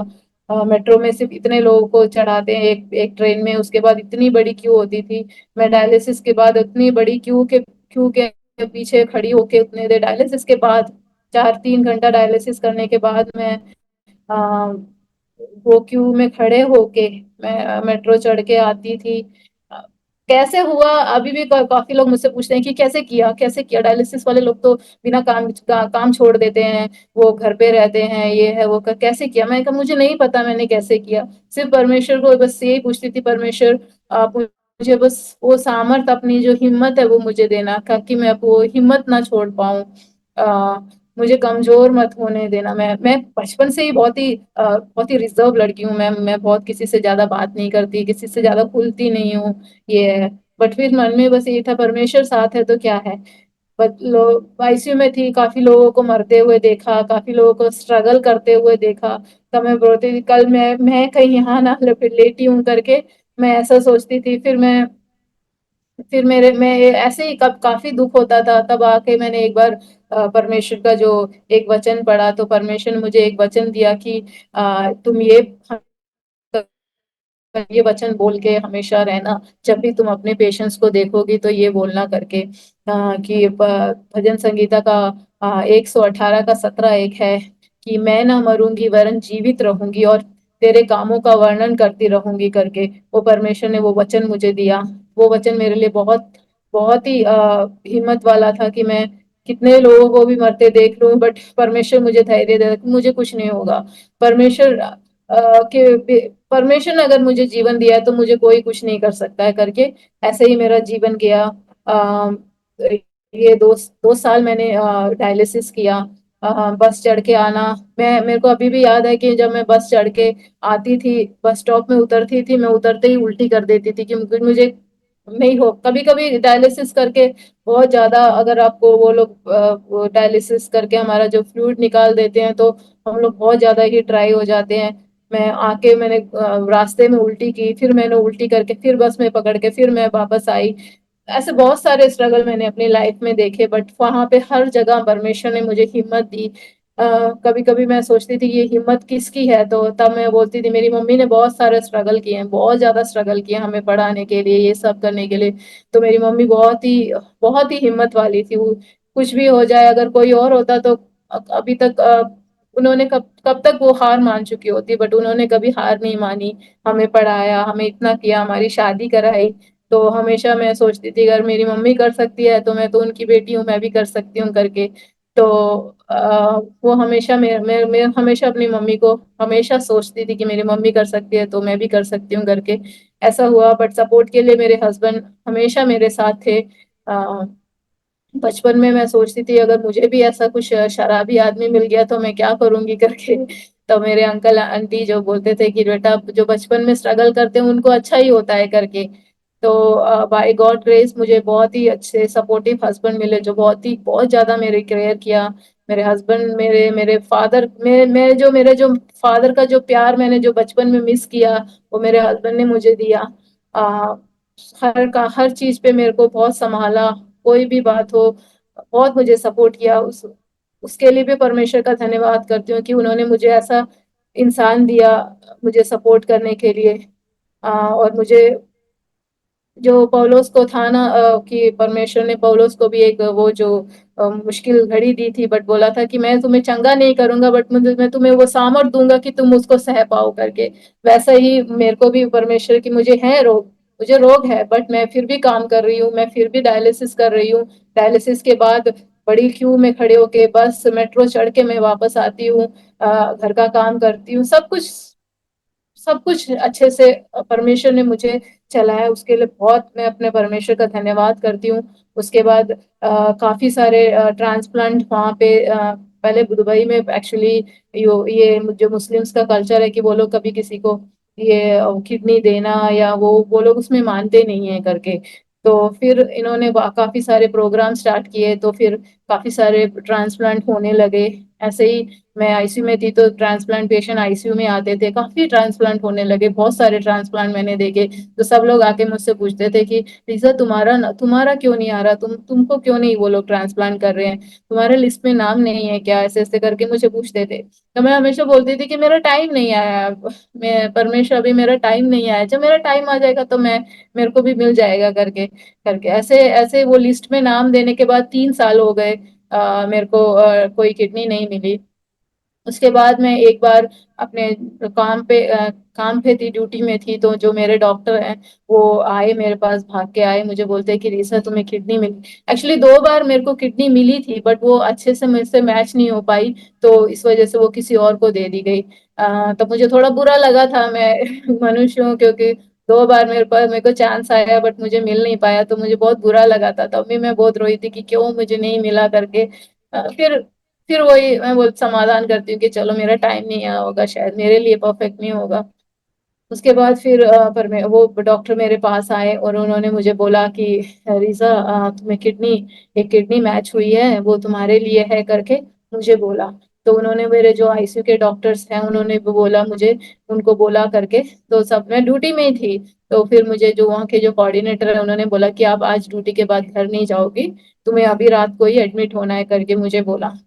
मेट्रो में सिर्फ इतने लोगों को चढ़ाते हैं एक एक ट्रेन में, उसके बाद इतनी बड़ी क्यू होती थी। मैं डायलिसिस के बाद उतनी बड़ी क्यू के पीछे खड़ी होके उतने देर डायलिसिस के बाद, 4-3 घंटा डायलिसिस करने के बाद मैं आ, वो क्यू में खड़े होके मैं मेट्रो चढ़ के आती थी। अ, कैसे हुआ, अभी भी काफी लोग मुझसे पूछते हैं कि कैसे किया, डायलिसिस वाले लोग तो बिना काम छोड़ देते हैं, वो घर पे रहते हैं, ये है वो कैसे किया। मैंने कहा मुझे नहीं पता मैंने कैसे किया, सिर्फ परमेश्वर को बस यही पूछती थी, परमेश्वर आप मुझे बस वो सामर्थ, अपनी जो हिम्मत है वो मुझे देना, ताकि मैं वो हिम्मत ना छोड़ पाऊं, मुझे कमजोर मत होने देना। मैं बचपन से ही बहुत ही रिजर्व लड़की हूँ, मैं बहुत किसी से ज्यादा बात नहीं करती, किसी से ज्यादा खुलती नहीं हूँ, ये है। बट फिर मन में बस ये था, परमेश्वर साथ है तो क्या है। बट लोग आईसीयू में थी, काफी लोगों को मरते हुए देखा, काफी लोगों को स्ट्रगल करते हुए देखा। तब मैं बोलती थी कल मैं कहीं यहाँ ना लेटी हूँ करके, मैं ऐसा सोचती थी। फिर मेरे मैं ऐसे ही कब काफी दुख होता था, तब आके मैंने एक बार परमेश्वर का जो एक वचन पढ़ा, तो परमेश्वर ने मुझे एक वचन दिया कि तुम ये वचन बोल के हमेशा रहना, जब भी तुम अपने पेशेंट्स को देखोगी तो ये बोलना करके, कि भजन संगीता का 118 का 17 एक है कि मैं ना मरूंगी वरन जीवित रहूंगी और तेरे कामों का वर्णन करती रहूंगी करके, वो परमेश्वर ने वो वचन मुझे दिया। वो वचन मेरे लिए बहुत बहुत ही हिम्मत वाला था, कि मैं कितने लोगों को भी मरते देख लूं बट परमेश्वर मुझे धैर्य दे कि मुझे कुछ नहीं होगा। परमेश्वर के परमेश्वर ने अगर मुझे जीवन दिया है तो मुझे कोई कुछ नहीं कर सकता है करके, ऐसे ही मेरा जीवन गया। अ, ये 2 साल मैंने डायलिसिस किया। बस चढ़ के आना, मैं मेरे को अभी भी याद है कि जब मैं बस चढ़ के आती थी, बस स्टॉप में उतरती थी, मैं उतरते ही उल्टी कर देती थी, क्योंकि मुझे नहीं हो, कभी कभी डायलिसिस करके बहुत ज्यादा, अगर आपको वो लोग डायलिसिस करके हमारा जो फ्लूइड निकाल देते हैं तो हम लोग बहुत ज्यादा ही ड्राई हो जाते हैं। मैंने रास्ते में उल्टी की, फिर मैंने उल्टी करके फिर बस में पकड़ के फिर मैं वापस आई। ऐसे बहुत सारे स्ट्रगल मैंने अपनी लाइफ में देखे, बट वहां पे हर जगह परमेश्वर ने मुझे हिम्मत दी। कभी कभी मैं सोचती थी ये हिम्मत किसकी है, तो तब मैं बोलती थी मेरी मम्मी ने बहुत सारे स्ट्रगल किए हैं, बहुत ज्यादा स्ट्रगल किए हमें पढ़ाने के लिए, ये सब करने के लिए। तो मेरी मम्मी बहुत ही हिम्मत वाली थी, वो कुछ भी हो जाए, अगर कोई और होता तो अभी तक उन्होंने कब कब तक वो हार मान चुकी होती, बट उन्होंने कभी हार नहीं मानी, हमें पढ़ाया, हमें इतना किया, हमारी शादी कराई। तो हमेशा मैं सोचती थी अगर मेरी मम्मी कर सकती है तो मैं तो उनकी बेटी हूँ, मैं भी कर सकती हूँ करके। तो वो हमेशा मैं हमेशा अपनी मम्मी को हमेशा सोचती थी कि मेरी मम्मी कर सकती है तो मैं भी कर सकती हूँ करके। ऐसा हुआ, बट सपोर्ट के लिए मेरे हस्बैंड हमेशा मेरे साथ थे। बचपन में मैं सोचती थी अगर मुझे भी ऐसा कुछ शराबी आदमी मिल गया तो मैं क्या करूँगी करके। तो मेरे अंकल आंटी जो बोलते थे कि बेटा जो बचपन में स्ट्रगल करते हैं उनको अच्छा ही होता है करके। तो बाय गॉड ग्रेस मुझे बहुत ही अच्छे सपोर्टिव हस्बैंड मिले जो बहुत ज़्यादा मेरी केयर किया। मेरे हस्बैंड मेरे फादर मेरे जो फादर का जो प्यार मैंने जो बचपन में मिस किया वो मेरे हस्बैंड ने मुझे दिया। अ, हर चीज़ पे मेरे को बहुत सँभाला, कोई भी बात हो, बहुत मुझे सपोर्ट किया। उसके लिए भी परमेश्वर का धन्यवाद करती हूँ कि उन्होंने मुझे ऐसा इंसान दिया मुझे सपोर्ट करने के लिए। और मुझे जो पौलुस को था ना कि परमेश्वर ने पौलुस को भी एक वो जो मुश्किल घड़ी दी थी बट बोला था कि मैं तुम्हें चंगा नहीं करूँगा बट मैं तुम्हें वो सामर्थ दूँगा कि तुम उसको सह पाओ करके। वैसा ही मेरे को भी परमेश्वर की मुझे रोग है बट मैं फिर भी काम कर रही हूँ, मैं फिर भी डायलिसिस कर रही हूँ। डायलिसिस के बाद बड़ी क्यू में खड़े होके बस मेट्रो चढ़ के मैं वापस आती हूँ, घर का काम करती हूँ, सब कुछ अच्छे से परमेश्वर ने मुझे चलाया उसके लिए बहुत मैं अपने परमेश्वर का धन्यवाद करती हूँ। उसके बाद काफ़ी सारे ट्रांसप्लांट वहाँ पे पहले दुबई में एक्चुअली ये जो मुस्लिम्स का कल्चर है कि वो लोग कभी किसी को ये किडनी देना या वो लोग उसमें मानते नहीं है करके। तो फिर इन्होंने काफ़ी सारे प्रोग्राम स्टार्ट किए तो फिर काफ़ी सारे ट्रांसप्लांट होने लगे। ऐसे ही मैं आईसीयू में थी तो ट्रांसप्लांट पेशेंट आईसीयू में आते थे, काफ़ी ट्रांसप्लांट होने लगे, बहुत सारे ट्रांसप्लांट मैंने देखे। तो सब लोग आके मुझसे पूछते थे कि रीज़ा तुम्हारा क्यों नहीं आ रहा? तुमको क्यों नहीं वो लोग ट्रांसप्लांट कर रहे हैं? तुम्हारे लिस्ट में नाम नहीं है क्या? ऐसे-ऐसे करके मुझे पूछते थे। तो मैं हमेशा बोलती थी कि मेरा टाइम नहीं आया अब। मैं परमेश्वर अभी मेरा टाइम नहीं आया, जब मेरा टाइम आ जाएगा तो मेरे को भी मिल जाएगा करके करके। ऐसे ऐसे वो लिस्ट में नाम देने के बाद 3 साल हो गए मेरे को कोई किडनी नहीं मिली। उसके बाद मैं एक बार अपने काम पे थी, ड्यूटी में थी, तो जो मेरे डॉक्टर हैं, वो आए मेरे पास भाग के आए, मुझे बोलते हैं कि रीसा तुम्हें किडनी मिली। एक्चुअली 2 बार मेरे को किडनी मिली थी, बट वो अच्छे से मुझसे मैच नहीं हो पाई, तो इस वजह से वो किसी और को दे दी गई। तब मुझे थोड़ा बुरा लगा था, मैं मनुष्य हूँ क्योंकि 2 बार मेरे को चांस आया बट मुझे मिल नहीं पाया, तो मुझे बहुत बुरा लगा था। तब भी मैं बहुत रोई थी कि क्यों मुझे नहीं मिला करके। फिर वही मैं वो समाधान करती हूँ कि चलो मेरा टाइम नहीं आया होगा, शायद मेरे लिए परफेक्ट नहीं होगा। उसके बाद फिर पर मैं वो डॉक्टर मेरे पास आए और उन्होंने मुझे बोला कि रीज़ा तुम्हें एक किडनी मैच हुई है, वो तुम्हारे लिए है करके मुझे बोला। तो उन्होंने मेरे जो आईसीयू के डॉक्टर्स हैं, उन्होंने भी बोला मुझे, उनको बोला करके, तो सब मैं ड्यूटी में ही थी। तो फिर मुझे जो वहाँ के जो कोऑर्डिनेटर है, उन्होंने बोला कि आप आज ड्यूटी के बाद घर नहीं जाओगी, तुम्हें अभी रात को ही एडमिट होना है करके मुझे बोला।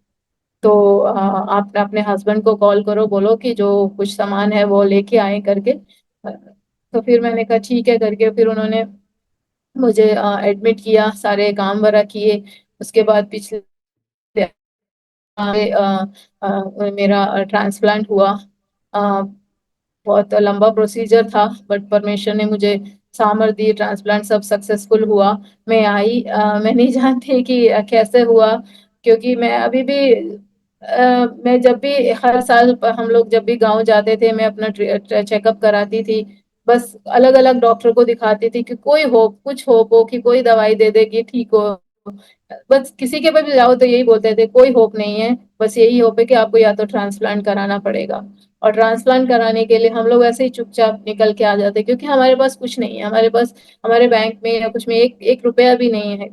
तो आप अपने हस्बैंड को कॉल करो, बोलो कि जो कुछ सामान है वो लेके आए करके। तो फिर मैंने कहा ठीक है करके, फिर उन्होंने मुझे एडमिट किया, सारे काम वगैरह किए। उसके बाद पिछले मेरा ट्रांसप्लांट हुआ। अ, बहुत लंबा प्रोसीजर था बट परमेश्वर ने मुझे सामर्थ दी, ट्रांसप्लांट सब सक्सेसफुल हुआ। मैं नहीं जानती कि कैसे हुआ, क्योंकि मैं अभी भी मैं जब भी हर साल हम लोग जब भी गांव जाते थे, मैं अपना चेकअप कराती थी। बस अलग अलग डॉक्टर को दिखाती थी कि कुछ होप हो कि कोई दवाई दे दे कि ठीक हो। बस किसी के पास भी जाओ तो यही बोलते थे कोई होप नहीं है, बस यही होप है कि आपको या तो ट्रांसप्लांट कराना पड़ेगा। और ट्रांसप्लांट कराने के लिए हम लोग ऐसे ही चुपचाप निकल के आ जाते, क्योंकि हमारे पास कुछ नहीं है, हमारे पास हमारे बैंक में या कुछ में एक एक रुपया भी नहीं है।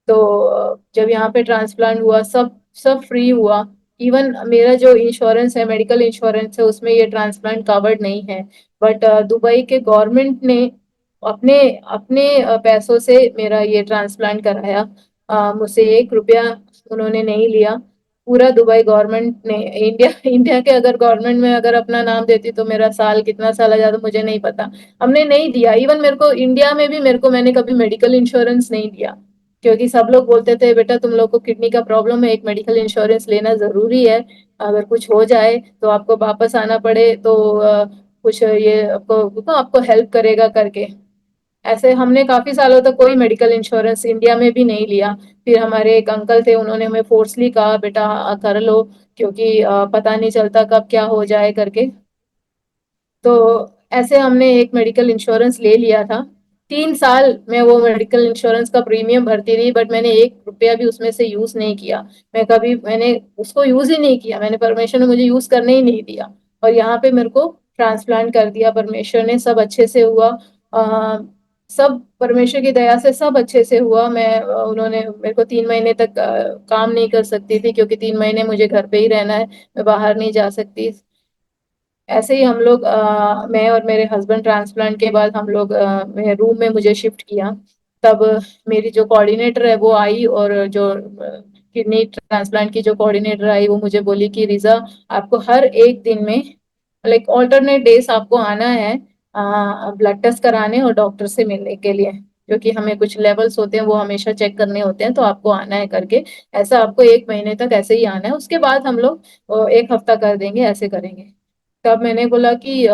तो जब यहाँ पे ट्रांसप्लांट हुआ, सब सब फ्री हुआ। इवन मेरा जो इंश्योरेंस है, मेडिकल इंश्योरेंस है, उसमें ये ट्रांसप्लांट कवर्ड नहीं है। बट दुबई के गवर्नमेंट ने अपने अपने पैसों से मेरा ये ट्रांसप्लांट कराया। मुझसे 1 रुपया उन्होंने नहीं लिया। पूरा दुबई गवर्नमेंट ने, इंडिया इंडिया के अगर गवर्नमेंट में अगर अपना नाम देती तो मेरा साल कितना साल आ जाता मुझे नहीं पता। हमने नहीं दिया, इवन मेरे को इंडिया में भी मेरे को मैंने कभी मेडिकल इंश्योरेंस नहीं दिया, क्योंकि सब लोग बोलते थे बेटा तुम लोग को किडनी का प्रॉब्लम है, एक मेडिकल इंश्योरेंस लेना ज़रूरी है। अगर कुछ हो जाए तो आपको वापस आना पड़े तो कुछ ये आपको हेल्प करेगा करके। ऐसे हमने काफ़ी सालों तक कोई मेडिकल इंश्योरेंस इंडिया में भी नहीं लिया। फिर हमारे एक अंकल थे, उन्होंने हमें फोर्सली कहा बेटा कर लो, क्योंकि पता नहीं चलता कब क्या हो जाए करके। तो ऐसे हमने एक मेडिकल इंश्योरेंस ले लिया था। 3 साल मैं वो मेडिकल इंश्योरेंस का प्रीमियम भरती रही, बट मैंने 1 रुपया भी उसमें से यूज नहीं किया। मैंने उसको यूज ही नहीं किया, मैंने परमेश्वर ने मुझे यूज करने ही नहीं दिया। और यहाँ पे मेरे को ट्रांसप्लांट कर दिया परमेश्वर ने, सब अच्छे से हुआ। सब परमेश्वर की दया से सब अच्छे से हुआ। उन्होंने मेरे को 3 महीने तक काम नहीं कर सकती थी, क्योंकि 3 महीने मुझे घर पे ही रहना है, मैं बाहर नहीं जा सकती। ऐसे ही हम लोग मैं और मेरे हस्बैंड ट्रांसप्लांट के बाद हम लोग मेरे रूम में मुझे शिफ्ट किया। तब मेरी जो कोऑर्डिनेटर है वो आई, और जो किडनी ट्रांसप्लांट की जो कोऑर्डिनेटर आई वो मुझे बोली कि रिजा, आपको हर एक दिन में लाइक ऑल्टरनेट डेज आपको आना है ब्लड टेस्ट कराने और डॉक्टर से मिलने के लिए, क्योंकि हमें कुछ लेवल्स होते हैं वो हमेशा चेक करने होते हैं, तो आपको आना है करके। ऐसा आपको 1 महीने तक ऐसे ही आना है, उसके बाद हम लोग 1 हफ्ता कर देंगे, ऐसे करेंगे। तब मैंने बोला कि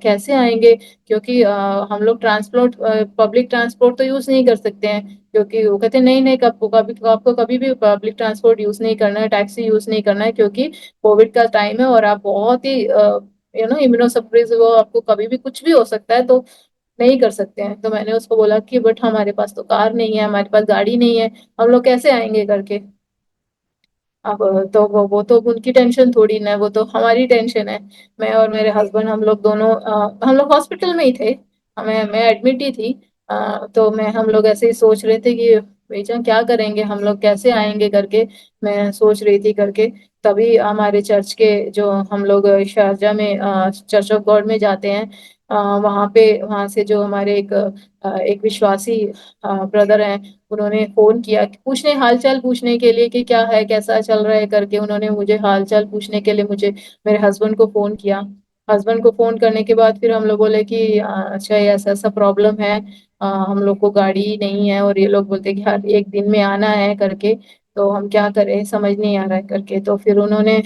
कैसे आएंगे, क्योंकि हम लोग ट्रांसपोर्ट पब्लिक ट्रांसपोर्ट तो यूज नहीं कर सकते हैं। क्योंकि वो कहते नहीं नहीं, आपको कभी भी पब्लिक ट्रांसपोर्ट यूज नहीं करना है, टैक्सी यूज नहीं करना है, क्योंकि कोविड का टाइम है और आप बहुत ही इम्यूनोसप्रेसिव हो, आपको कभी भी कुछ भी हो सकता है, तो नहीं कर सकते हैं। तो मैंने उसको बोला कि बट हमारे पास तो कार नहीं है, हमारे पास गाड़ी नहीं है, हम लोग कैसे आएंगे करके। अब तो वो तो उनकी टेंशन थोड़ी ना है, वो तो हमारी टेंशन है। मैं और मेरे हस्बैंड हम लोग दोनों हम लोग हॉस्पिटल में ही थे, मैं एडमिट ही थी। तो हम लोग ऐसे ही सोच रहे थे कि बेचा क्या करेंगे, हम लोग कैसे आएंगे करके, मैं सोच रही थी करके। तभी हमारे चर्च के जो हम लोग शारजा में चर्च ऑफ गॉड में जाते हैं, वहाँ से जो हमारे एक विश्वासी ब्रदर हैं, उन्होंने फोन किया पूछने हालचाल पूछने के लिए कि क्या है, कैसा चल रहा है करके। उन्होंने मुझे हालचाल पूछने के लिए मुझे मेरे हस्बैंड को फोन किया। हस्बैंड को फोन करने के बाद फिर हम लोग बोले कि अच्छा ये ऐसा ऐसा प्रॉब्लम है, हम लोग को गाड़ी नहीं है, और ये लोग बोलते कि हर एक दिन में आना है करके, तो हम क्या करें, समझ नहीं आ रहा है करके। तो फिर उन्होंने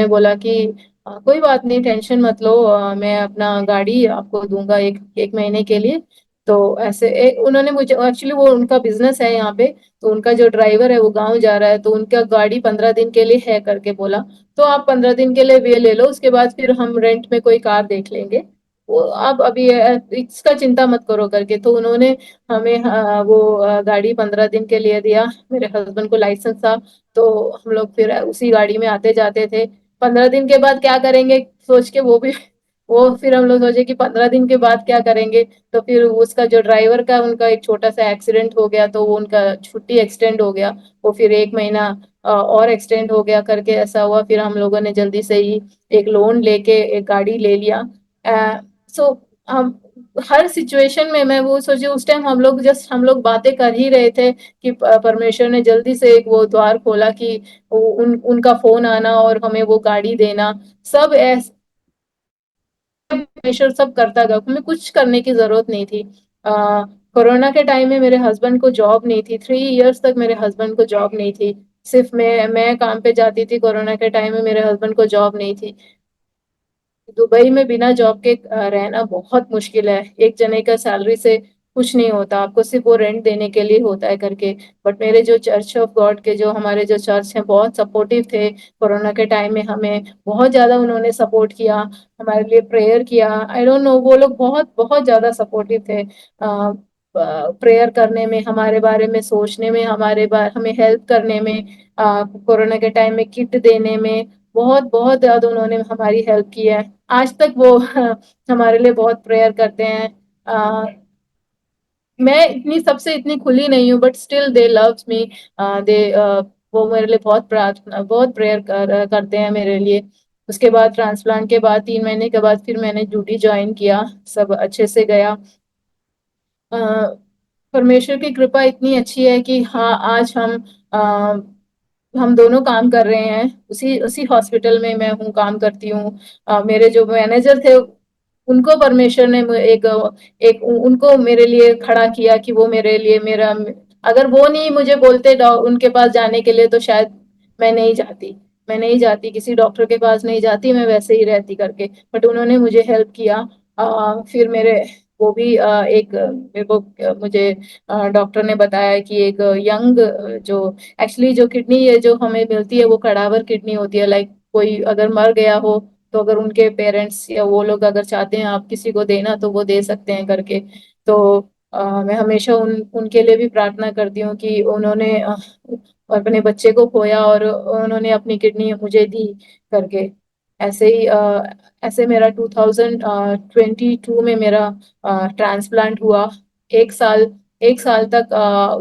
बोला कि कोई बात नहीं, टेंशन मत लो, मैं अपना गाड़ी आपको दूंगा एक एक महीने के लिए। तो उन्होंने मुझे एक्चुअली वो उनका बिजनेस है यहाँ पे, तो उनका जो ड्राइवर है वो गांव जा रहा है, तो उनका गाड़ी 15 दिन के लिए है करके बोला। तो आप 15 दिन के लिए वे ले लो, उसके बाद फिर हम रेंट में कोई कार देख लेंगे, वो आप अभी इसका चिंता मत करो करके। तो उन्होंने हमें वो गाड़ी 15 दिन के लिए दिया। मेरे हस्बैंड को लाइसेंस था, तो हम लोग फिर उसी गाड़ी में आते जाते थे। 15 दिन के बाद क्या करेंगे सोच के वो फिर हम लोग सोचे कि 15 दिन के बाद क्या करेंगे। तो फिर उसका जो ड्राइवर का उनका एक छोटा सा एक्सीडेंट हो गया, तो वो उनका छुट्टी एक्सटेंड हो गया, वो फिर 1 महीना और एक्सटेंड हो गया करके ऐसा हुआ। फिर हम लोगों ने जल्दी से ही एक लोन लेके एक गाड़ी ले लिया। सो हम हर सिचुएशन में मैं वो सोची, उस टाइम हम लोग बातें कर ही रहे थे कि परमेश्वर ने जल्दी से एक वो द्वार खोला कि उनका फोन आना और हमें वो गाड़ी देना। सब ऐस परमेश्वर सब करता गया, हमें कुछ करने की जरूरत नहीं थी। कोरोना के टाइम में मेरे हस्बैंड को जॉब नहीं थी, 3 इयर्स तक मेरे हस्बैंड को जॉब नहीं थी। सिर्फ मैं काम पे जाती थी, कोरोना के टाइम में मेरे हस्बैंड को जॉब नहीं थी। दुबई में बिना जॉब के रहना बहुत मुश्किल है, एक जने का सैलरी से कुछ नहीं होता, आपको सिर्फ वो रेंट देने के लिए होता है करके। बट मेरे जो चर्च ऑफ गॉड के जो हमारे जो चर्च हैं बहुत सपोर्टिव थे। कोरोना के टाइम में हमें बहुत ज्यादा उन्होंने सपोर्ट किया, हमारे लिए प्रेयर किया। आई डोंट नो, वो लोग बहुत बहुत ज्यादा सपोर्टिव थे प्रेयर करने में, हमारे बारे में सोचने में, हमें हेल्प करने में, कोरोना के टाइम में किट देने में, बहुत बहुत ज्यादा उन्होंने हमारी हेल्प की है। आज तक वो हमारे लिए बहुत प्रेयर करते हैं। अ, मैं सबसे इतनी खुली नहीं हूँ, but still they loves me. They वो मेरे लिए बहुत प्रार्थना बहुत प्रेयर करते हैं मेरे लिए। उसके बाद ट्रांसप्लांट के बाद 3 महीने के बाद फिर मैंने ड्यूटी ज्वाइन किया, सब अच्छे से गया। अ, परमेश्वर की कृपा इतनी अच्छी है कि हाँ, आज हम दोनों काम कर रहे हैं, उसी उसी हॉस्पिटल में मैं हूँ, काम करती हूँ। मेरे जो मैनेजर थे उनको परमेश्वर ने उनको मेरे लिए खड़ा किया कि वो मेरे लिए मेरा अगर वो नहीं मुझे बोलते उनके पास जाने के लिए, तो शायद मैं नहीं जाती मैं नहीं जाती किसी डॉक्टर के पास नहीं जाती, मैं वैसे ही रहती करके। बट उन्होंने मुझे हेल्प किया। फिर मेरे वो भी एक मेरे को मुझे डॉक्टर ने बताया कि एक यंग जो एक्चुअली जो किडनी है जो हमें मिलती है वो कड़ावर किडनी होती है, लाइक कोई अगर मर गया हो तो अगर उनके पेरेंट्स या वो लोग अगर चाहते हैं आप किसी को देना तो वो दे सकते हैं करके। तो मैं हमेशा उनके लिए भी प्रार्थना करती हूँ कि उन्होंने अपने बच्चे को खोया और उन्होंने अपनी किडनी मुझे दी करके। ऐसे ही ऐसे मेरा 2022 में मेरा ट्रांसप्लांट हुआ। एक साल एक साल तक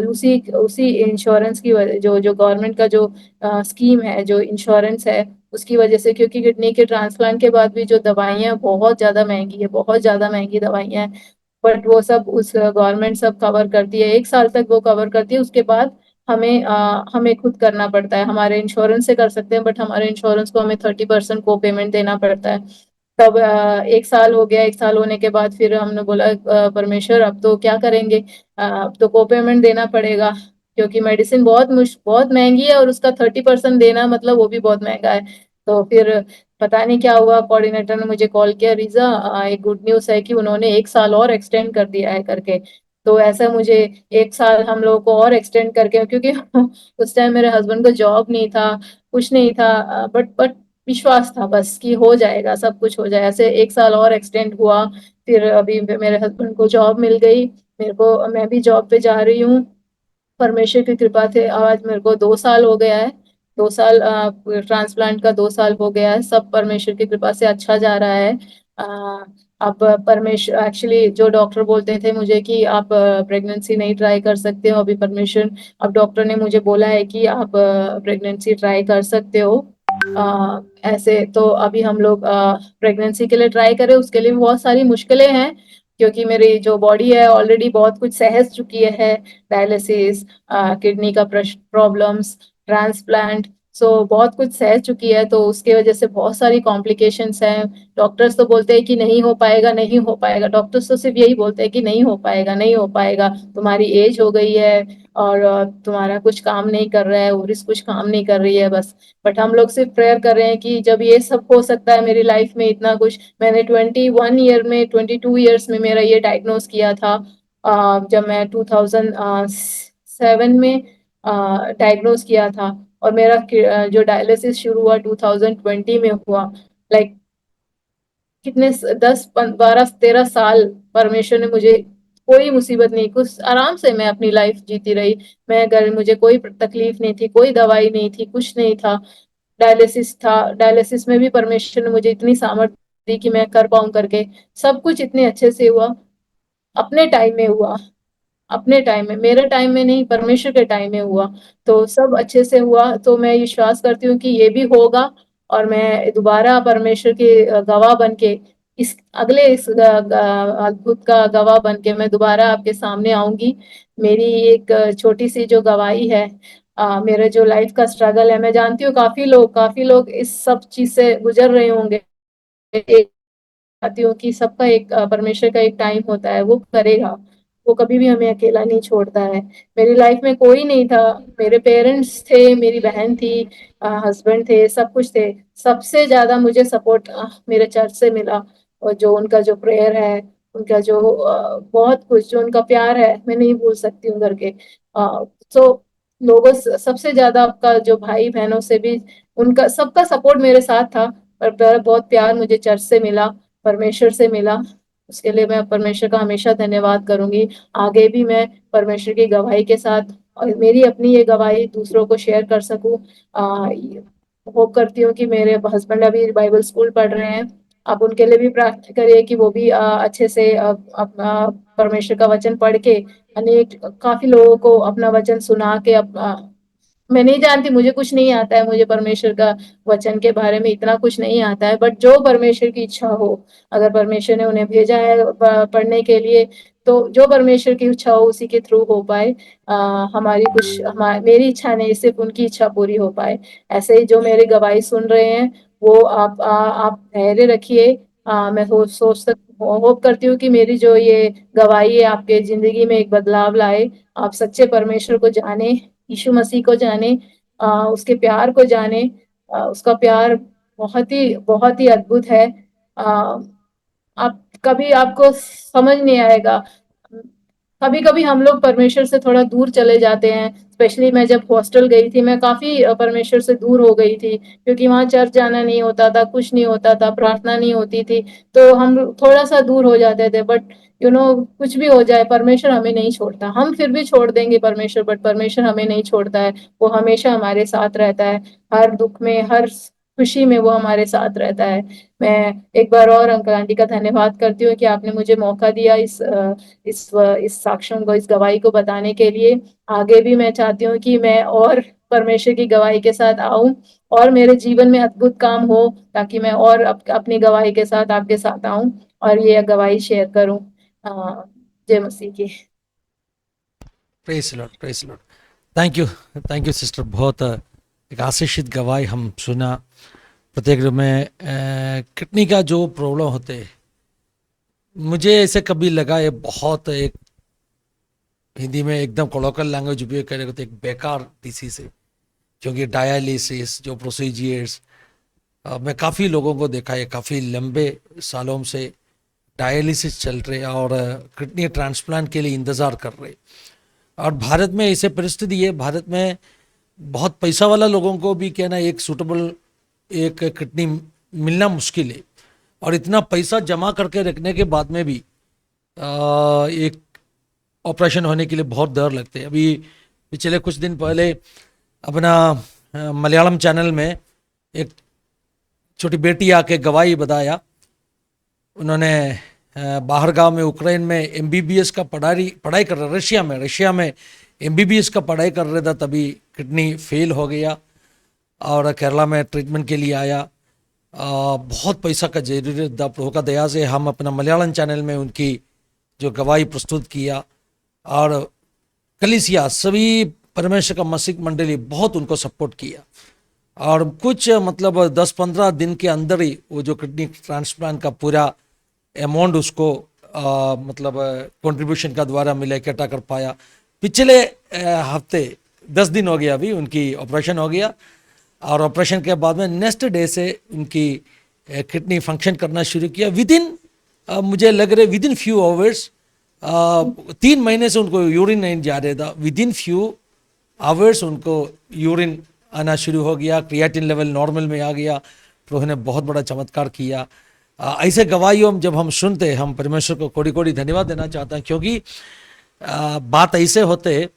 उसी उसी इंश्योरेंस की वजह, जो जो गवर्नमेंट का जो स्कीम है, जो इंश्योरेंस है, उसकी वजह से, क्योंकि किडनी के ट्रांसप्लांट के बाद भी जो दवाइयाँ बहुत ज़्यादा महंगी है, बहुत ज़्यादा महंगी दवाइयाँ हैं, बट वो सब उस गवर्नमेंट सब कवर करती है। एक साल तक वो कवर करती है, उसके बाद हमें खुद करना पड़ता है। हमारे इंश्योरेंस से कर सकते हैं, बट हमारे इंश्योरेंस को हमें 30% को पेमेंट देना पड़ता है। तब एक साल हो गया। एक साल होने के बाद फिर हमने बोला परमेश्वर अब तो क्या करेंगे, अब तो को पेमेंट देना पड़ेगा, क्योंकि मेडिसिन बहुत महंगी है और उसका 30% देना मतलब वो भी बहुत महंगा है। तो फिर पता नहीं क्या हुआ, कोऑर्डिनेटर ने मुझे कॉल किया, रीजा एक गुड न्यूज़ है कि उन्होंने एक साल और एक्सटेंड कर दिया है करके। तो ऐसा मुझे एक साल हम लोगों को और एक्सटेंड करके, क्योंकि उस टाइम मेरे हस्बैंड को जॉब नहीं था, कुछ नहीं था, बट विश्वास था बस कि हो जाएगा, सब कुछ हो जाए। ऐसे एक साल और एक्सटेंड हुआ। फिर अभी मेरे हस्बैंड को जॉब मिल गई, मेरे को, मैं भी जॉब पे जा रही हूँ। परमेश्वर की कृपा से आज मेरे को 2 साल हो गया है। 2 साल ट्रांसप्लांट का 2 साल हो गया है। सब परमेश्वर की कृपा से अच्छा जा रहा है। अ, अब परमेश्वर, एक्चुअली जो डॉक्टर बोलते थे मुझे कि आप प्रेगनेंसी नहीं ट्राई कर सकते हो अभी, परमेश्वर, अब डॉक्टर ने मुझे बोला है कि आप प्रेगनेंसी ट्राई कर सकते हो। ऐसे तो अभी हम लोग प्रेगनेंसी के लिए ट्राई करें, उसके लिए भी बहुत सारी मुश्किलें हैं, क्योंकि मेरी जो बॉडी है ऑलरेडी बहुत कुछ सह चुकी है। डायलिसिस, किडनी का प्रॉब्लम्स, ट्रांसप्लांट, सो बहुत कुछ सह चुकी है, तो उसके वजह से बहुत सारी कॉम्प्लिकेशंस हैं। डॉक्टर्स तो बोलते हैं कि नहीं हो पाएगा, नहीं हो पाएगा। डॉक्टर्स तो सिर्फ यही बोलते हैं कि नहीं हो पाएगा, नहीं हो पाएगा, तुम्हारी एज हो गई है और तुम्हारा कुछ काम नहीं कर रहा है, ओवरिस कुछ काम नहीं कर रही है बस। बट हम लोग सिर्फ प्रेयर कर रहे हैं कि जब ये सब हो सकता है मेरी लाइफ में, इतना कुछ मैंने 22 ईयर्स में मेरा ये डायग्नोज किया था। जब मैं 2007 में डायग्नोज किया था, और मेरा जो डायलिसिस शुरू हुआ 2020 में हुआ। लाइक कितने 10 12 13 साल परमेश्वर ने मुझे, कोई मुसीबत नहीं, कुछ आराम से मैं अपनी लाइफ जीती रही। मैं अगर, मुझे कोई तकलीफ नहीं थी, कोई दवाई नहीं थी, कुछ नहीं था। डायलिसिस था, डायलिसिस में भी परमेश्वर ने मुझे इतनी सामर्थ्य दी कि मैं कर पाऊं करके। सब कुछ इतने अच्छे से हुआ, अपने टाइम में हुआ, अपने टाइम में, मेरे टाइम में नहीं, परमेश्वर के टाइम में हुआ। तो सब अच्छे से हुआ, तो मैं विश्वास करती हूँ कि ये भी होगा। और मैं दोबारा परमेश्वर के गवाह बन के, इस अगले इस अद्भुत का गवाह बन के मैं दोबारा आपके सामने आऊंगी। मेरी एक छोटी सी जो गवाही है, मेरे जो लाइफ का स्ट्रगल है, मैं जानती हूँ काफी लोग इस सब चीज से गुजर रहे होंगे। चाहती हूँ कि सबका एक परमेश्वर का एक टाइम होता है, वो करेगा। वो कभी भी हमें अकेला नहीं छोड़ता है। मेरी लाइफ में कोई नहीं था, मेरे पेरेंट्स थे, मेरी बहन थी, हस्बैंड थे, सब कुछ थे। सबसे ज्यादा मुझे सपोर्ट मेरे चर्च से मिला, और जो उनका जो प्रेयर है, उनका जो बहुत कुछ, जो उनका प्यार है, मैं नहीं भूल सकती हूँ करके। तो लोगों सबसे ज्यादा आपका जो भाई बहनों से भी, उनका सबका सपोर्ट मेरे साथ था। पर बहुत प्यार मुझे चर्च से मिला, परमेश्वर से मिला। उसके लिए मैं परमेश्वर का हमेशा धन्यवाद करूंगी। आगे भी मैं परमेश्वर की गवाही के साथ, और मेरी अपनी ये गवाही दूसरों को शेयर कर सकूं। होप करती हूँ कि मेरे हस्बैंड अभी बाइबल स्कूल पढ़ रहे हैं, आप उनके लिए भी प्रार्थना करिए कि वो भी अच्छे से अपना परमेश्वर का वचन पढ़ के अनेक काफी लोगों को अपना वचन सुना के मैं नहीं जानती, मुझे कुछ नहीं आता है, मुझे परमेश्वर का वचन के बारे में इतना कुछ नहीं आता है, बट जो परमेश्वर की इच्छा हो, अगर परमेश्वर ने उन्हें भेजा है पढ़ने के लिए, तो जो परमेश्वर की इच्छा हो उसी के थ्रू हो पाए। मेरी इच्छा नहीं, सिर्फ उनकी इच्छा पूरी हो पाए। ऐसे ही जो मेरी गवाही सुन रहे हैं, वो आप धैर्य रखिए। मैं होप करती हूँ कि मेरी जो ये गवाही है आपके जिंदगी में एक बदलाव लाए। आप सच्चे परमेश्वर को जाने, यीशु मसीह को जाने, उसके प्यार को जाने। उसका प्यार बहुत ही अद्भुत है। आ, आप कभी, आपको समझ नहीं आएगा। कभी कभी हम लोग परमेश्वर से थोड़ा दूर चले जाते हैं। स्पेशली मैं जब हॉस्टल गई थी, मैं काफी परमेश्वर से दूर हो गई थी, क्योंकि वहां चर्च जाना नहीं होता था, कुछ नहीं होता था, प्रार्थना नहीं होती थी, तो हम थोड़ा सा दूर हो जाते थे। बट कुछ भी हो जाए, परमेश्वर हमें नहीं छोड़ता। हम फिर भी छोड़ देंगे परमेश्वर, बट परमेश्वर हमें नहीं छोड़ता है। वो हमेशा हमारे साथ रहता है, हर दुख में, हर खुशी में वो हमारे साथ रहता है। मैं एक बार और अंकल आंटी का धन्यवाद करती हूँ कि आपने मुझे मौका दिया इस साक्ष्य को, इस गवाही को बताने के लिए। आगे भी मैं चाहती हूँ कि मैं और परमेश्वर की गवाही के साथ आऊं, और मेरे जीवन में अद्भुत काम हो, ताकि मैं और अपनी गवाही के साथ आपके साथ आऊं और ये गवाही शेयर करूं। जय मसीह की। Press Lord, press Lord. Thank you sister. बहुत एक आशीषित गवाही हम सुना। प्रत्येक में किडनी का जो प्रॉब्लम होते हैं, मुझे ऐसे कभी लगा ये बहुत एक, हिंदी में एकदम कोलोकल लैंग्वेज उपयोग करेगा तो एक बेकार डिसीज है, क्योंकि डायलिसिस जो प्रोसीजियर्स, मैं काफ़ी लोगों को देखा है, काफ़ी लंबे सालों से डायलिसिस चल रहे और किडनी ट्रांसप्लांट के लिए इंतज़ार कर रहे। और भारत में ऐसे परिस्थिति है, भारत में बहुत पैसा वाला लोगों को भी कहना एक सूटेबल एक किडनी मिलना मुश्किल है, और इतना पैसा जमा करके रखने के बाद में भी एक ऑपरेशन होने के लिए बहुत डर लगते हैं। अभी पिछले कुछ दिन पहले अपना मलयालम चैनल में एक छोटी बेटी आके गवाही बताया। उन्होंने बाहर गांव में यूक्रेन में एमबीबीएस का पढ़ाई कर रहे, रशिया में एमबीबीएस का पढ़ाई कर रहा था, तभी किडनी फेल हो गया और केरला में ट्रीटमेंट के लिए आया। बहुत पैसा का जरूरत था। प्रभु का दया से हम अपना मलयालम चैनल में उनकी जो गवाही प्रस्तुत किया, और कलीसिया सभी परमेश्वर का मसीह मंडली बहुत उनको सपोर्ट किया, और कुछ मतलब 10-15 दिन के अंदर ही वो जो किडनी ट्रांसप्लांट का पूरा अमाउंट उसको मतलब कंट्रीब्यूशन का द्वारा मिला, इकट्ठा कर पाया। पिछले हफ्ते 10 दिन हो गया अभी उनकी ऑपरेशन हो गया, और ऑपरेशन के बाद में नेक्स्ट डे से उनकी किडनी फंक्शन करना शुरू किया। मुझे लग रहे विद इन फ्यू आवर्स, 3 महीने से उनको यूरिन नहीं जा रहा था, विद इन फ्यू आवर्स उनको यूरिन आना शुरू हो गया, क्रिएटिन लेवल नॉर्मल में आ गया। प्रभु ने बहुत बड़ा चमत्कार किया। ऐसे गवाहियों जब हम सुनते हैं, हम परमेश्वर को कोड़ी कोड़ी धन्यवाद देना चाहते हैं, क्योंकि बात ऐसे होते,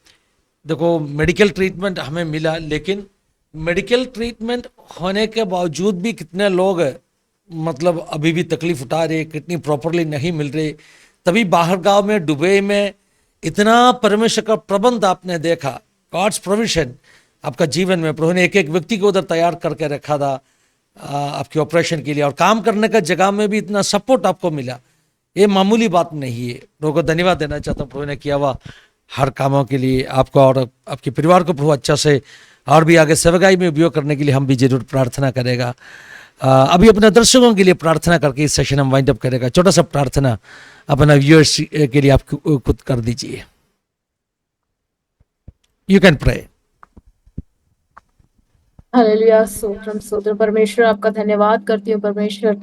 देखो मेडिकल ट्रीटमेंट हमें मिला, लेकिन मेडिकल ट्रीटमेंट होने के बावजूद भी कितने लोग मतलब अभी भी तकलीफ उठा रहे, किडनी प्रॉपरली नहीं मिल रही। तभी बाहर गांव में दुबई में इतना परमेश्वर का प्रबंध आपने देखा, गॉड्स प्रोविजन आपका जीवन में। प्रभु ने एक एक व्यक्ति को उधर तैयार करके रखा था आपके ऑपरेशन के लिए, और काम करने का जगह में भी इतना सपोर्ट आपको मिला, ये मामूली बात नहीं है। प्रभु को धन्यवाद देना चाहता हूँ। प्रभु ने किया हुआ हर कामों के लिए आपको और आपके परिवार को प्रभु अच्छा से और भी आगे सेवकाई में उपयोग करने के लिए हम भी जरूर प्रार्थना करेगा। अभी अपने दर्शकों के लिए प्रार्थना करके इस सेशन हम वाइंड अप करेगा। छोटा सा प्रार्थना अपना व्यूअर्स के लिए आप खुद कर दीजिए। You can pray. हालेलुया, स्तोत्रम स्तोत्र। परमेश्वर आपका धन्यवाद करती हूँ। परमेश्वर,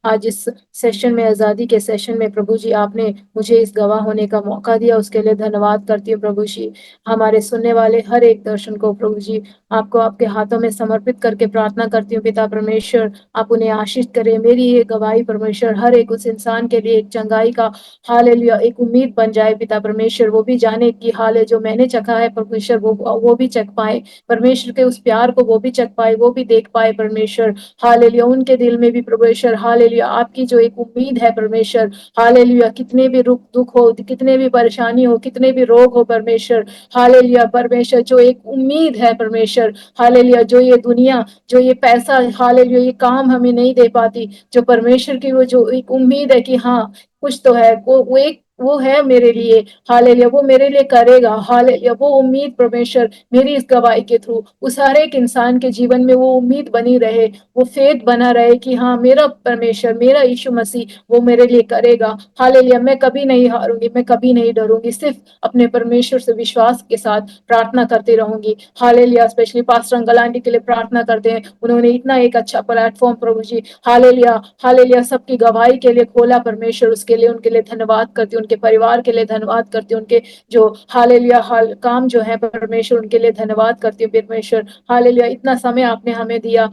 आज इस सेशन में, आजादी के सेशन में प्रभु जी आपने मुझे इस गवाह होने का मौका दिया, उसके लिए धन्यवाद करती हूँ प्रभु जी। हमारे सुनने वाले हर एक दर्शन को प्रभु जी आपको आपके हाथों में समर्पित करके प्रार्थना करती हूँ। पिता परमेश्वर, आप उन्हें आशीष करें। मेरी ये गवाही परमेश्वर हर एक उस इंसान के लिए एक चंगाई का, हालेलुया, एक उम्मीद बन जाए। पिता परमेश्वर, वो भी जाने की हाल है जो मैंने चखा है परमेश्वर, वो भी चख पाए परमेश्वर के उस प्यार को, वो भी चख पाए, वो भी देख पाए परमेश्वर। हालेलुया, उनके दिल में भी परमेश्वर, हालेलुया, आपकी जो एक उम्मीद है परमेश्वर, हालेलुया, कितने भी दुख हो, कितने भी परेशानी हो, कितने भी रोग हो परमेश्वर, हालेलुया परमेश्वर, जो एक उम्मीद है परमेश्वर, हालेलुया, जो ये दुनिया, जो ये पैसा, हालेलुया, ये काम हमें नहीं दे पाती, जो परमेश्वर की वो जो एक उम्मीद है कि हाँ कुछ तो है, वो एक वो है मेरे लिए, हालेलुया, वो मेरे लिए करेगा, हालेलुया, वो उम्मीद परमेश्वर मेरी इस गवाही के थ्रू उस हर एक इंसान के जीवन में वो उम्मीद बनी रहे, वो फेथ बना रहे कि हाँ मेरा परमेश्वर, मेरा यीशु मसीह वो मेरे लिए करेगा। हालेलुया, मैं कभी नहीं हारूंगी, मैं कभी नहीं डरूंगी, सिर्फ अपने परमेश्वर से विश्वास के साथ प्रार्थना करती रहूंगी। Hallelujah, specially pastor uncle aunty के लिए प्रार्थना करते हैं। उन्होंने इतना एक अच्छा प्लेटफॉर्म प्रभु जी, हालेलुया, हालेलुया, सबकी गवाही के लिए खोला परमेश्वर, उसके लिए उनके लिए धन्यवाद करती हूँ। उनके परिवार के लिए धन्यवाद करती हूँ, उनके जो हालेलुया हाल काम जो है परमेश्वर उनके लिए धन्यवाद करती हूँ परमेश्वर। हालेलुया, इतना समय आपने हमें दिया,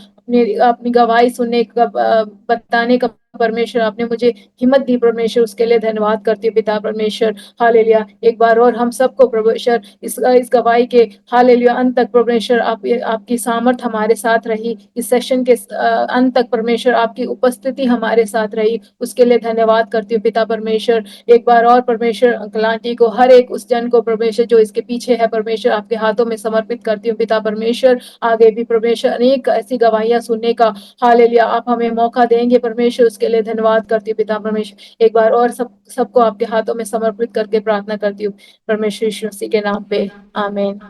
अपनी गवाही सुनने का बताने का परमेश्वर आपने मुझे हिम्मत दी परमेश्वर, उसके लिए धन्यवाद करती हूँ पिता परमेश्वर। हालेलुया, एक बार और हम सबको परमेश्वर इस गवाही के हालेलुया अंत तक परमेश्वर आपकी सामर्थ हमारे साथ रही, इस सेशन के अंत तक परमेश्वर आपकी उपस्थिति हमारे साथ रही, उसके लिए धन्यवाद करती हूँ पिता परमेश्वर। एक बार और परमेश्वर अंकल आंटी को, हर एक उस जन को परमेश्वर जो इसके पीछे है परमेश्वर, आपके हाथों में समर्पित करती हूँ पिता परमेश्वर। आगे भी परमेश्वर अनेक ऐसी गवाहियां सुनने का हालेलुया आप हमें मौका देंगे परमेश्वर, उसके लिए धन्यवाद करती हूँ पिता परमेश्वर। एक बार और सबको आपके हाथों में समर्पित करके प्रार्थना करती हूँ परमेश्वर यीशु मसीह के नाम पे, आमीन।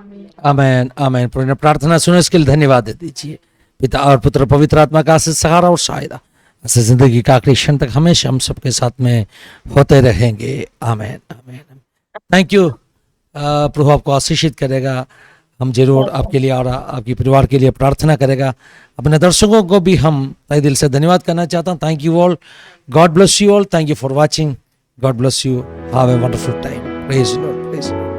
आमेन आमेन। प्रभु ने प्रार्थना सुने इसके लिए धन्यवाद दे दीजिए। पिता और पुत्र पवित्र आत्मा का आशीष सहारा और सहायता ऐसे जिंदगी का आखिरी क्षण तक हमेशा हम सबके साथ में होते रहेंगे। आमेन आमेन। Thank you. प्रभु आपको आशीषित करेगा। हम जरूर आपके लिए और आपके परिवार के लिए प्रार्थना करेगा। अपने दर्शकों को भी हम तहे दिल से धन्यवाद करना चाहता हूँ। Thank you all. God bless you all. Thank you for watching. God bless you. Have a wonderful time. Praise lord. Praise Lord.